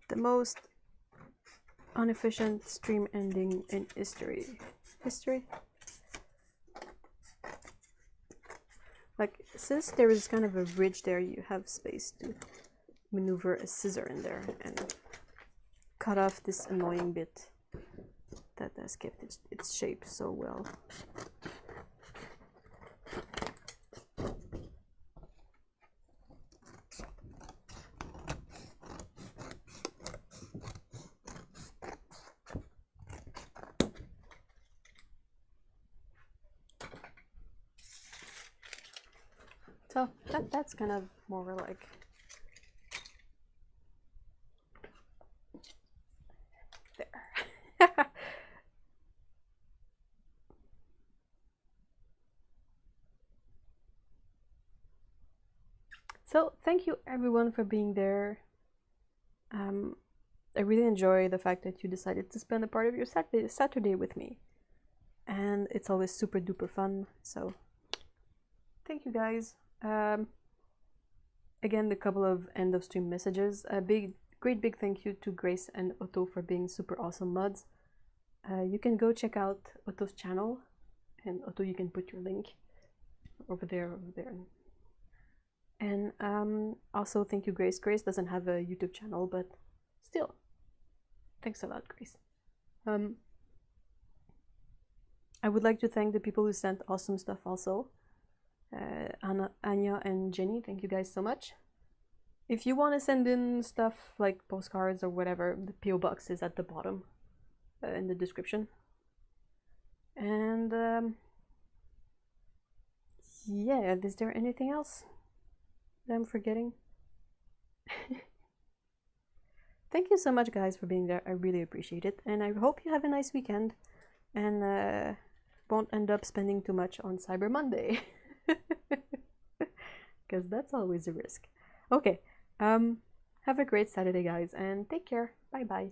The most inefficient stream ending in history. Like, since there is kind of a ridge there, you have space to maneuver a scissor in there and cut off this annoying bit that has kept its shape so well. So that's kind of more like there. So thank you everyone for being there. I really enjoy the fact that you decided to spend a part of your Saturday with me, and it's always super duper fun. So thank you guys. Again, the couple of end of stream messages. A great big thank you to Grace and Otto for being super awesome mods. You can go check out Otto's channel, and Otto, you can put your link over there. And also thank you, Grace. Grace doesn't have a YouTube channel, but still, thanks a lot, Grace. I would like to thank the people who sent awesome stuff also. Anya and Jenny, thank you guys so much. If you want to send in stuff like postcards or whatever, the PO box is at the bottom in the description. And yeah, is there anything else that I'm forgetting? Thank you so much, guys, for being there. I really appreciate it, and I hope you have a nice weekend and won't end up spending too much on Cyber Monday, because that's always a risk. Okay, have a great Saturday, guys, and take care. Bye bye.